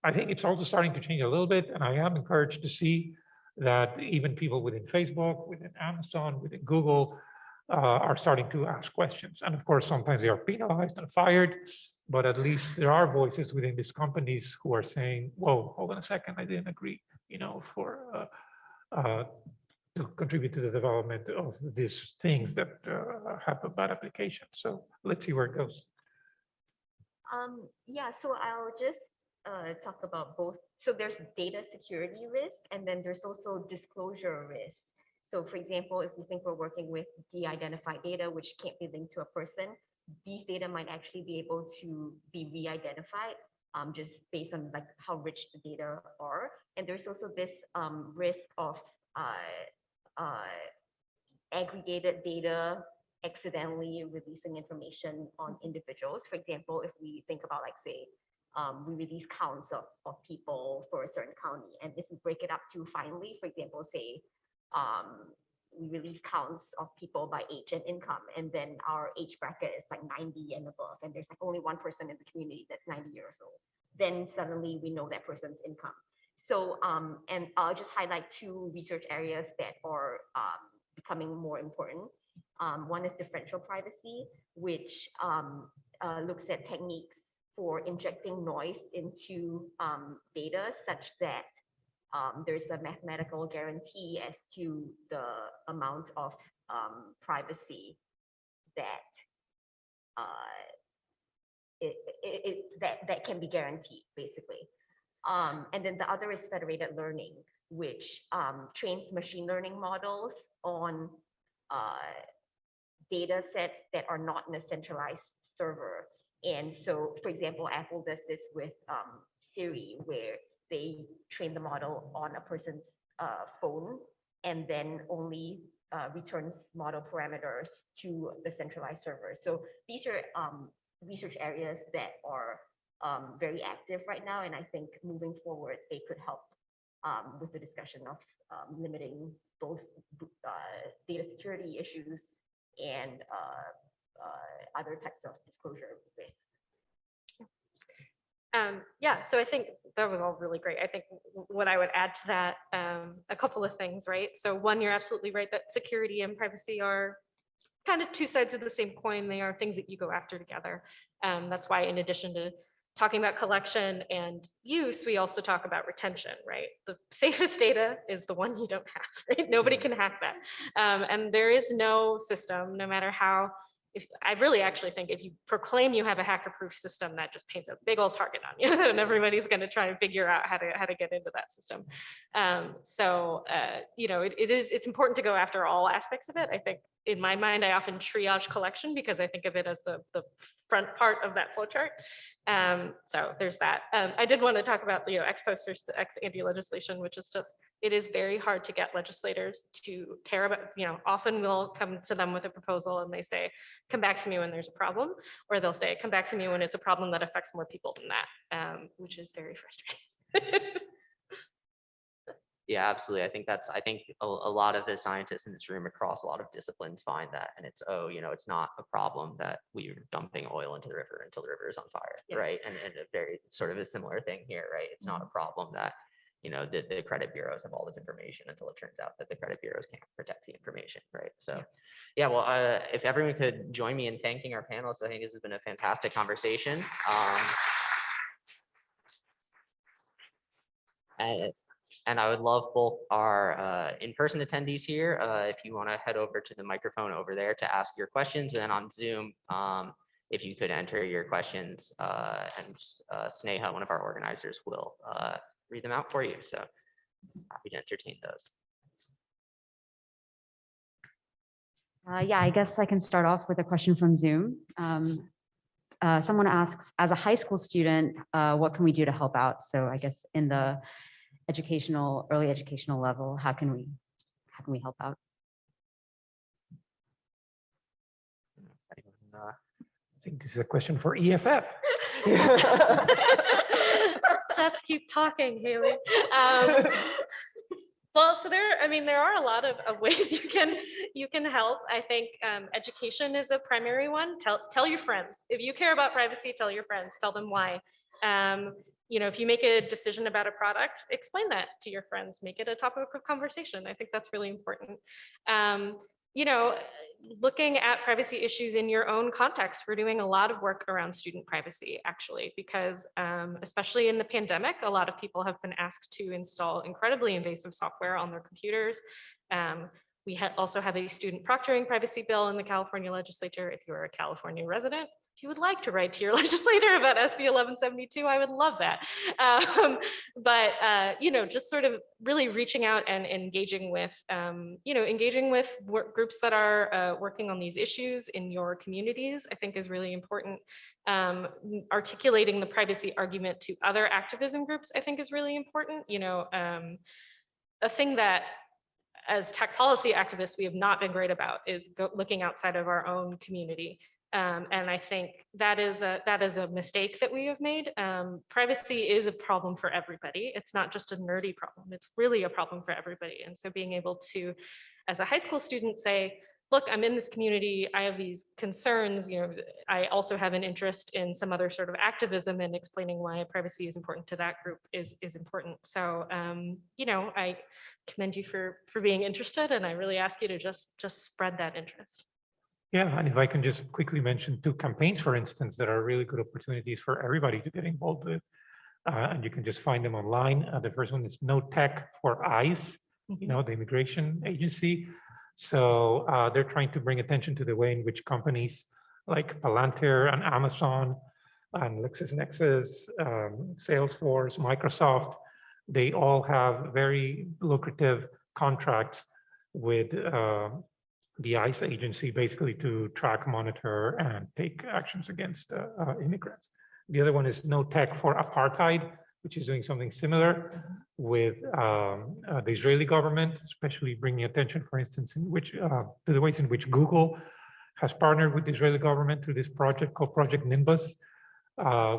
I think it's also starting to change a little bit, and I am encouraged to see that even people within Facebook, within Amazon, within Google are starting to ask questions. And of course, sometimes they are penalized and fired, but at least there are voices within these companies who are saying, whoa, hold on a second, I didn't agree, to contribute to the development of these things that have a bad application. So let's see where it goes. Yeah, so I'll just talk about both. So there's data security risk, and then there's also disclosure risk. So for example, if we think we're working with de-identified data, which can't be linked to a person, these data might actually be able to be re-identified just based on like how rich the data are. And there's also this risk of aggregated data accidentally releasing information on individuals. For example, if we think about like say, we release counts of people for a certain county. And if we break it up too finely, for example, say, we release counts of people by age and income, and then our age bracket is like 90 and above, and there's like only one person in the community that's 90 years old, then suddenly we know that person's income. So, and I'll just highlight two research areas that are becoming more important. One is differential privacy, which looks at techniques for injecting noise into data such that there's a mathematical guarantee as to the amount of privacy that that can be guaranteed, basically. And then the other is federated learning, which trains machine learning models on data sets that are not in a centralized server. And so, for example, Apple does this with Siri, where they train the model on a person's phone and then only returns model parameters to the centralized server. So these are research areas that are very active right now. And I think moving forward, they could help with the discussion of limiting both data security issues and other types of disclosure risks. Yeah, so I think that was all really great. I think what I would add to that, a couple of things, right? So one, you're absolutely right that security and privacy are kind of two sides of the same coin. They are things that you go after together. That's why in addition to talking about collection and use, we also talk about retention, right? The safest data is the one you don't have, right? Nobody can hack that. And there is no system, no matter how, I really actually think if you proclaim you have a hacker-proof system, that just paints a big old target on you, and everybody's going to try and figure out how to get into that system. You know, it's important to go after all aspects of it. I think in my mind, I often triage collection because I think of it as the front part of that flowchart. So there's that. I did want to talk about the ex post versus ex ante legislation, which is just, it is very hard to get legislators to care about, often we'll come to them with a proposal and they say, come back to me when there's a problem, or they'll say, come back to me when it's a problem that affects more people than that, which is very frustrating. Yeah, absolutely. I think a lot of the scientists in this room across a lot of disciplines find that, and it's, it's not a problem that we're dumping oil into the river until the river is on fire, right? And a very sort of a similar thing here, right? It's not a problem that, the credit bureaus have all this information until it turns out that the credit bureaus can't protect the information, right? So, yeah, well, if everyone could join me in thanking our panelists, I think this has been a fantastic conversation. And I would love both our in-person attendees here, if you want to head over to the microphone over there to ask your questions, and on Zoom, if you could enter your questions, and Sneha, one of our organizers, will read them out for you. So happy to entertain those. Yeah, I guess I can start off with a question from Zoom. Someone asks, as a high school student, what can we do to help out? So I guess in the early educational level, how can we help out? I think this is a question for EFF. Just keep talking, Haley. Well, so there are a lot of ways you can help. I think education is a primary one. Tell your friends. If you care about privacy, tell your friends, tell them why. If you make a decision about a product, explain that to your friends, make it a topic of conversation. I think that's really important. You know, looking at privacy issues in your own context, we're doing a lot of work around student privacy, actually, because especially in the pandemic, a lot of people have been asked to install incredibly invasive software on their computers. We also have a student proctoring privacy bill in the California legislature. If you're a California resident, if you would like to write to your legislator about SB 1172, I would love that. Just sort of really reaching out and engaging with, groups that are working on these issues in your communities, I think is really important. Articulating the privacy argument to other activism groups, I think is really important. A thing that as tech policy activists, we have not been great about is looking outside of our own community. And I think that is a mistake that we have made. Privacy is a problem for everybody. It's not just a nerdy problem. It's really a problem for everybody. And so being able to, as a high school student, say, look, I'm in this community, I have these concerns, I also have an interest in some other sort of activism, and explaining why privacy is important to that group is important. So, I commend you for being interested, and I really ask you to just spread that interest. Yeah, and if I can just quickly mention 2 campaigns, for instance, that are really good opportunities for everybody to get involved with. And you can just find them online. The first one is No Tech for ICE, the immigration agency. So they're trying to bring attention to the way in which companies like Palantir and Amazon and LexisNexis, Salesforce, Microsoft, they all have very lucrative contracts with the ICE agency, basically to track, monitor, and take actions against immigrants. The other one is No Tech for Apartheid, which is doing something similar with the Israeli government, especially bringing attention, for instance, to the ways in which Google has partnered with the Israeli government through this project called Project Nimbus,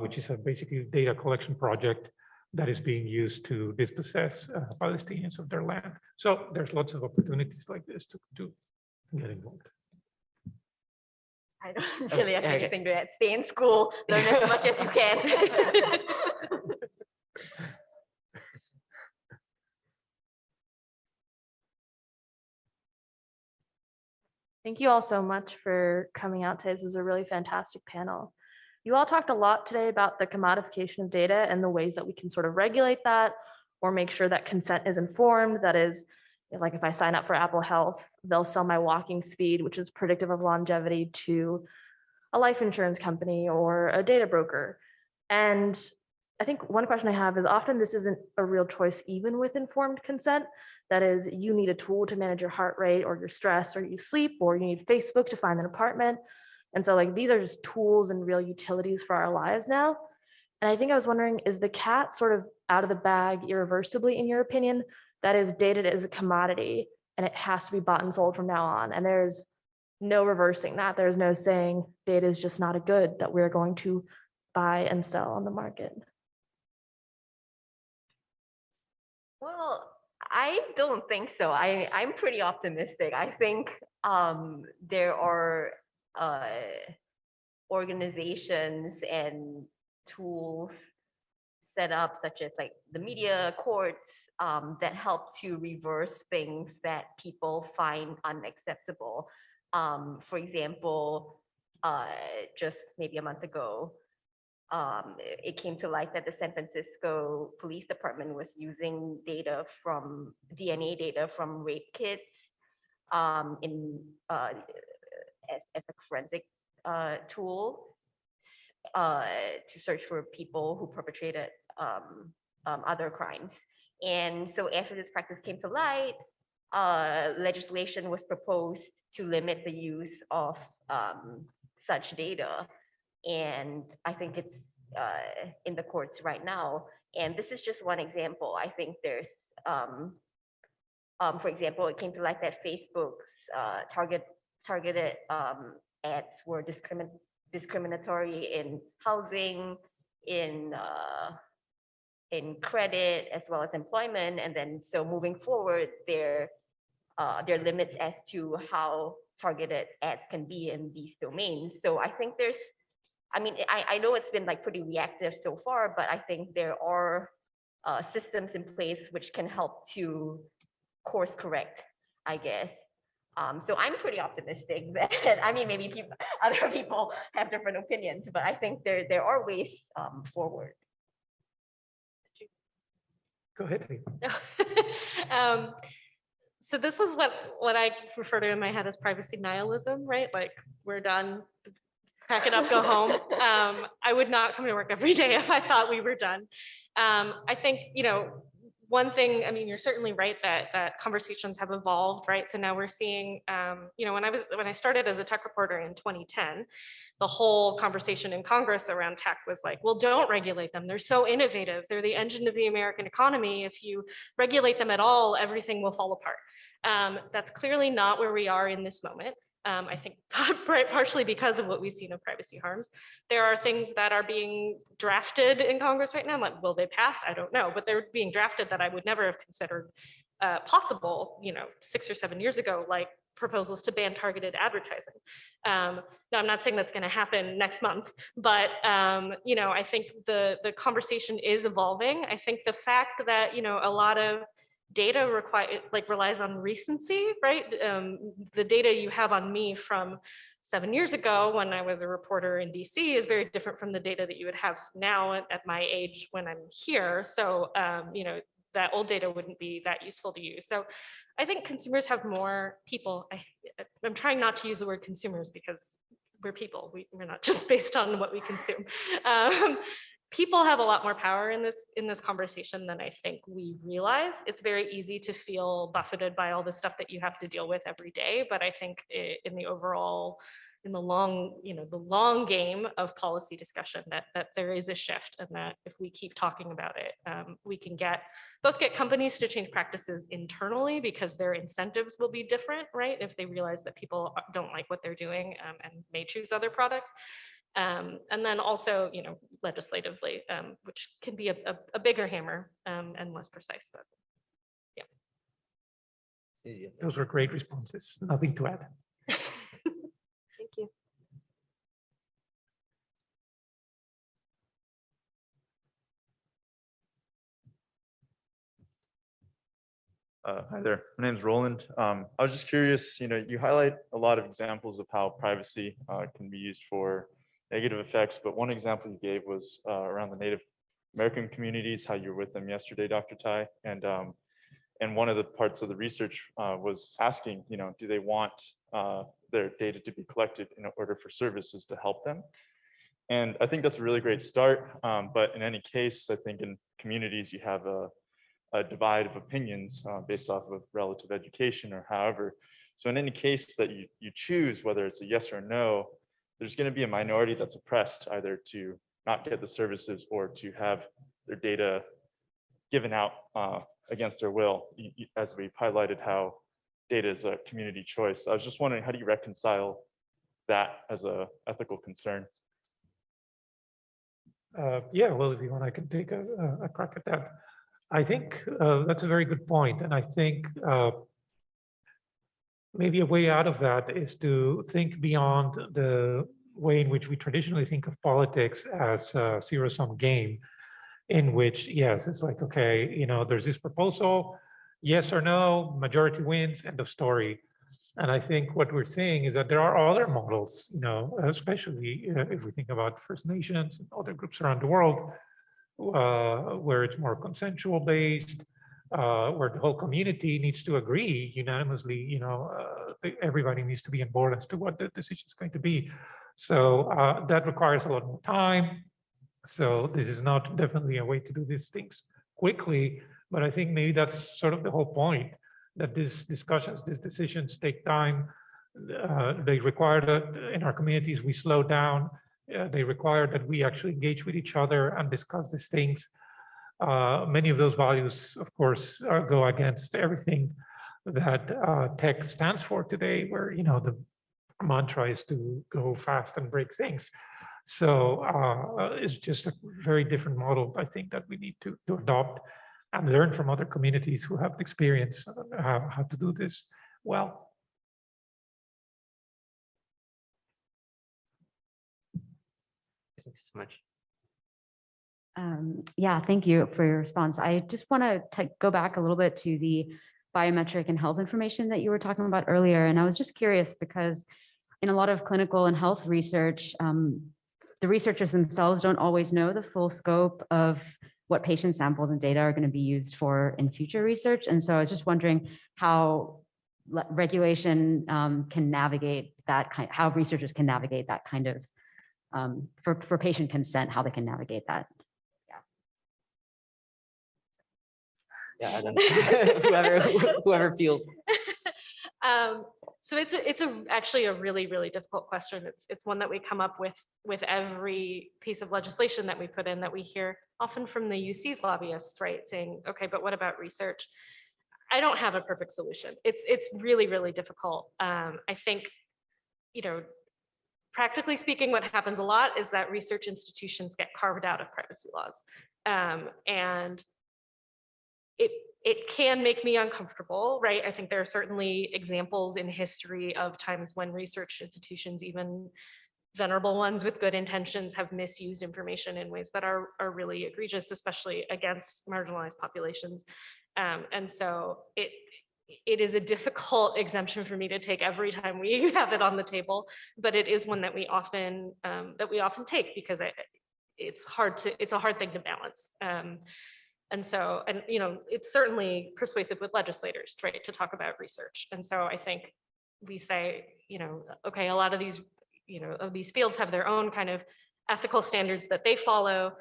which is basically a data collection project that is being used to dispossess Palestinians of their land. So there's lots of opportunities like this to get involved. I don't really have anything to add. Stay in school, learn as much as you can. Thank you all so much for coming out today. This was a really fantastic panel. You all talked a lot today about the commodification of data and the ways that we can sort of regulate that or make sure that consent is informed. That is, like if I sign up for Apple Health, they'll sell my walking speed, which is predictive of longevity, to a life insurance company or a data broker. And I think one question I have is often this isn't a real choice, even with informed consent. That is, you need a tool to manage your heart rate or your stress or you sleep, or you need Facebook to find an apartment. And so like these are just tools and real utilities for our lives now. And I think I was wondering, is the cat sort of out of the bag irreversibly in your opinion? That is, data is a commodity and it has to be bought and sold from now on. And there's no reversing that. There's no saying data is just not a good that we're going to buy and sell on the market. Well, I don't think so. I'm pretty optimistic. I think there are organizations and tools set up, such as like the media courts, that help to reverse things that people find unacceptable. For example, just maybe a month ago, it came to light that the San Francisco Police Department was using data from DNA data from rape kits as a forensic tool to search for people who perpetrated other crimes. And so after this practice came to light, legislation was proposed to limit the use of such data. And I think it's in the courts right now. And this is just one example. I think there's, for example, it came to light that Facebook's targeted ads were discriminatory in housing, in in credit as well as employment. And then so moving forward, there are limits as to how targeted ads can be in these domains. So I think there's, I mean, I know it's been like pretty reactive so far, but I think there are systems in place which can help to course correct, I guess. So I'm pretty optimistic that, I mean, maybe other people have different opinions, but I think there are ways forward. Go ahead. Lee. So this is what I refer to in my head as privacy nihilism, right? Like, we're done, pack it up, go home. I would not come to work every day if I thought we were done. I think, you know, one thing, I mean, you're certainly right that conversations have evolved, right? So now we're seeing, you know, when I started as a tech reporter in 2010, the whole conversation in Congress around tech was like, well, don't regulate them. They're so innovative. They're the engine of the American economy. If you regulate them at all, everything will fall apart. That's clearly not where we are in this moment. I think partially because of what we've seen of privacy harms. There are things that are being drafted in Congress right now. Like, will they pass? I don't know, but they're being drafted that I would never have considered possible, you know, 6 or 7 years ago, like proposals to ban targeted advertising. Now, I'm not saying that's going to happen next month, but you know, I think the conversation is evolving. I think the fact that, you know, a lot of data relies on recency, right? The data you have on me from 7 years ago when I was a reporter in DC is very different from the data that you would have now at my age when I'm here. So, you know, that old data wouldn't be that useful to you. So I think consumers have more people. I'm trying not to use the word consumers because we're people. We're not just based on what we consume. People have a lot more power in this conversation than I think we realize. It's very easy to feel buffeted by all the stuff that you have to deal with every day. But I think in the overall, in the long, you know, the long game of policy discussion, that there is a shift, and that if we keep talking about it, we can both get companies to change practices internally because their incentives will be different, right? If they realize that people don't like what they're doing and may choose other products. And then also, you know, legislatively, which can be a bigger hammer and less precise, but yeah. Those were great responses. Nothing to add. Thank you. Hi there, my name is Roland. I was just curious, you know, you highlight a lot of examples of how privacy can be used for negative effects, but one example you gave was around the Native American communities, how you were with them yesterday, Dr. Tai, and one of the parts of the research was asking, you know, do they want their data to be collected in order for services to help them? And I think that's a really great start, but in any case, I think in communities you have a divide of opinions based off of relative education or however. So in any case that you choose, whether it's a yes or a no, there's going to be a minority that's oppressed either to not get the services or to have their data given out against their will, as we've highlighted how data is a community choice. I was just wondering, how do you reconcile that as an ethical concern? Yeah, well, if you want, I can take a crack at that. I think that's a very good point. And I think maybe a way out of that is to think beyond the way in which we traditionally think of politics as a zero-sum game, in which, yes, it's like, okay, you know, there's this proposal, yes or no, majority wins, end of story. And I think what we're seeing is that there are other models, you know, especially if we think about First Nations and other groups around the world, where it's more consensual based, where the whole community needs to agree unanimously, you know, everybody needs to be on board as to what the decision is going to be. So that requires a lot more time. So this is not definitely a way to do these things quickly, but I think maybe that's sort of the whole point, that these discussions, these decisions take time. They require that in our communities we slow down. They require that we actually engage with each other and discuss these things. Many of those values, of course, go against everything that tech stands for today, where, you know, the mantra is to go fast and break things. So it's just a very different model, I think, that we need to adopt and learn from other communities who have experience how to do this well. Thank you so much. Yeah, thank you for your response. I just want to go back a little bit to the biometric and health information that you were talking about earlier. And I was just curious because in a lot of clinical and health research, the researchers themselves don't always know the full scope of what patient samples and data are going to be used for in future research. And so I was just wondering how regulation can navigate that kind, how researchers can navigate that kind of, for patient consent, how they can navigate that. Yeah, I don't know. whoever feels. So it's actually a really, really difficult question. It's one that we come up with every piece of legislation that we put in, that we hear often from the UC's lobbyists, right? Saying, okay, but what about research? I don't have a perfect solution. It's really, really difficult. I think, practically speaking, what happens a lot is that research institutions get carved out of privacy laws. And it can make me uncomfortable, right? I think there are certainly examples in history of times when research institutions, even venerable ones with good intentions, have misused information in ways that are really egregious, especially against marginalized populations. And so it is a difficult exemption for me to take every time we have it on the table, but it is one that we often take because it's a hard thing to balance. And so, it's certainly persuasive with legislators, right, to talk about research. And so I think we say, okay, a lot of these, of these fields have their own kind of ethical standards that they follow.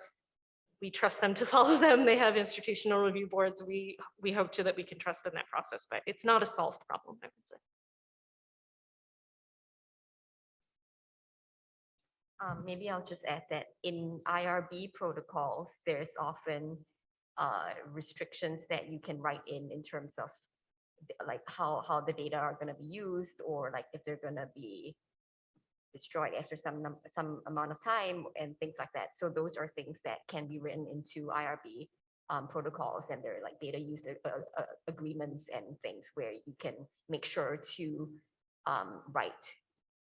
We trust them to follow them. They have institutional review boards. We hope that we can trust in that process, but it's not a solved problem, I would say. Maybe I'll just add that in IRB protocols, there's often restrictions that you can write in terms of like how the data are going to be used, or like if they're going to be destroyed after some amount of time and things like that. So those are things that can be written into IRB protocols, and they're like data use agreements and things where you can make sure to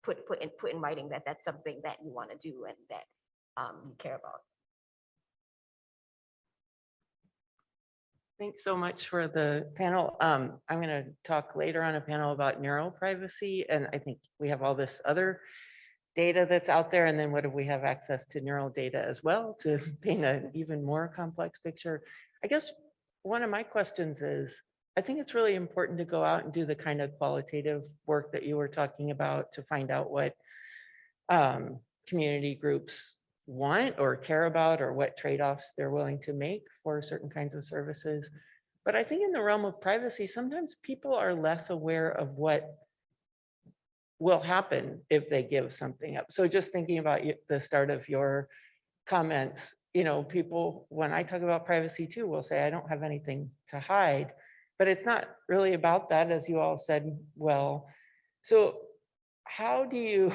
put in writing that that's something that you want to do and that you care about. Thanks so much for the panel. I'm going to talk later on a panel about neural privacy, and I think we have all this other data that's out there, and then what if we have access to neural data as well to paint an even more complex picture? I guess one of my questions is, I think it's really important to go out and do the kind of qualitative work that you were talking about to find out what community groups want or care about, or what trade-offs they're willing to make for certain kinds of services. But I think in the realm of privacy, sometimes people are less aware of what will happen if they give something up. So just thinking about the start of your comments, people, when I talk about privacy too, will say, I don't have anything to hide, but it's not really about that, as you all said. Well, so how do you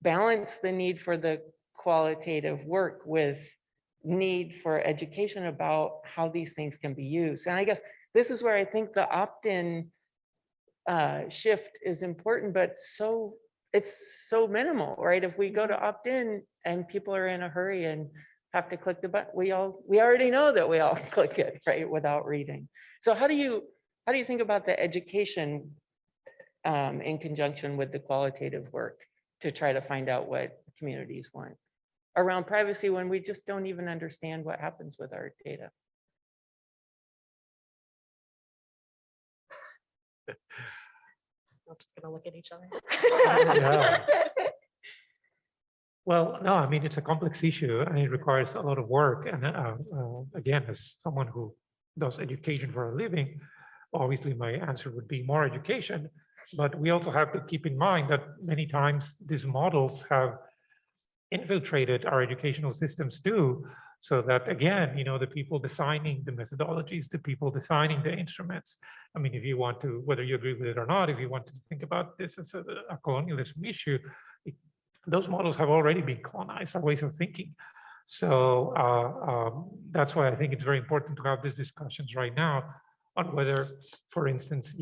balance the need for the qualitative work with need for education about how these things can be used? And I guess this is where I think the opt-in shift is important, but it's so minimal, right? If we go to opt-in and people are in a hurry and have to click the button, we already know that we all click it, right, without reading. So how do you think about the education in conjunction with the qualitative work to try to find out what communities want around privacy when we just don't even understand what happens with our data? We're just gonna look at each other. Yeah. Well, no, I mean, it's a complex issue and it requires a lot of work. And again, as someone who does education for a living, obviously my answer would be more education. But we also have to keep in mind that many times these models have infiltrated our educational systems too. So that again, the people designing the methodologies, the people designing the instruments. I mean, if you want to, whether you agree with it or not, if you want to think about this as a colonialism issue, those models have already been colonized, our ways of thinking. So that's why I think it's very important to have these discussions right now on whether, for instance,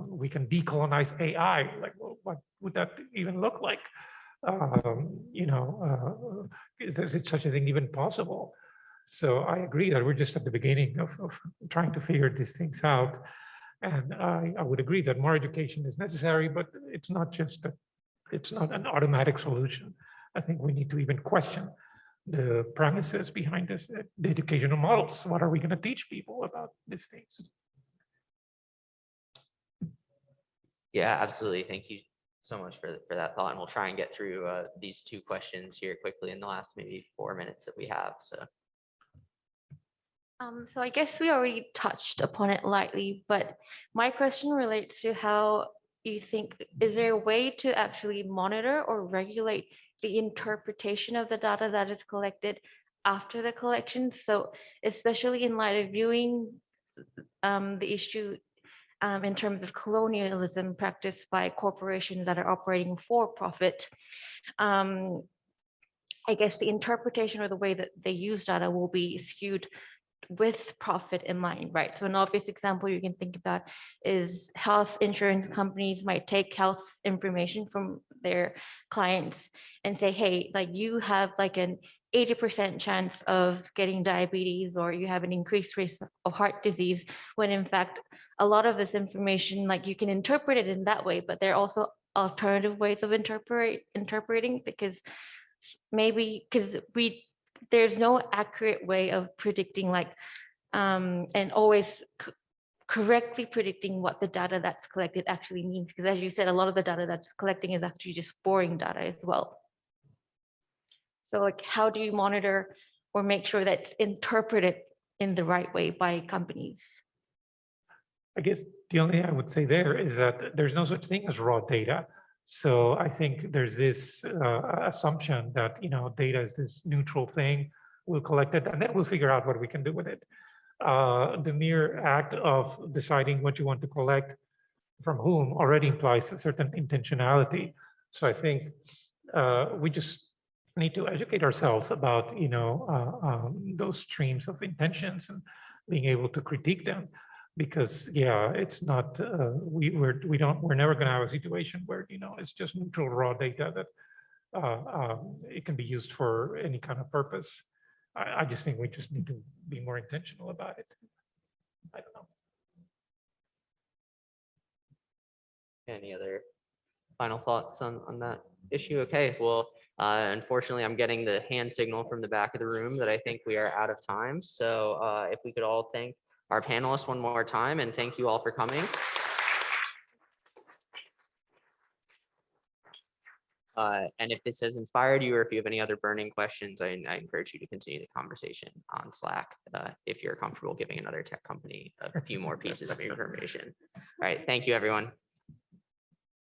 we can decolonize AI. Like, well, what would that even look like? Is such a thing even possible? So I agree that we're just at the beginning of trying to figure these things out. And I would agree that more education is necessary, but it's not just that, it's not an automatic solution. I think we need to even question the premises behind this, the educational models. What are we going to teach people about these things? Yeah, absolutely. Thank you so much for that thought. And we'll try and get through these two questions here quickly in the last maybe 4 minutes that we have. So I guess we already touched upon it lightly, but my question relates to how you think, is there a way to actually monitor or regulate the interpretation of the data that is collected after the collection? So especially in light of viewing the issue in terms of colonialism practiced by corporations that are operating for profit, I guess the interpretation or the way that they use data will be skewed with profit in mind, right? So an obvious example you can think about is health insurance companies might take health information from their clients and say, hey, like you have like an 80% chance of getting diabetes, or you have an increased risk of heart disease, when in fact, a lot of this information, like you can interpret it in that way, but there are also alternative ways of interpreting, because maybe there's no accurate way of predicting and always correctly predicting what the data that's collected actually means. Because as you said, a lot of the data that's collecting is actually just boring data as well. So like, how do you monitor or make sure that it's interpreted in the right way by companies? I guess the only thing I would say there is that there's no such thing as raw data. So I think there's this assumption that, data is this neutral thing. We'll collect it and then we'll figure out what we can do with it. The mere act of deciding what you want to collect from whom already implies a certain intentionality. So I think we just need to educate ourselves about, those streams of intentions and being able to critique them. Because it's not we're never going to have a situation where it's just neutral raw data that it can be used for any kind of purpose. I just think we just need to be more intentional about it. I don't know. Any other final thoughts on that issue? Okay, well, unfortunately, I'm getting the hand signal from the back of the room that I think we are out of time. So if we could all thank our panelists one more time, and thank you all for coming. And if this has inspired you, or if you have any other burning questions, I encourage you to continue the conversation on Slack if you're comfortable giving another tech company a few more pieces of information. All right, thank you, everyone.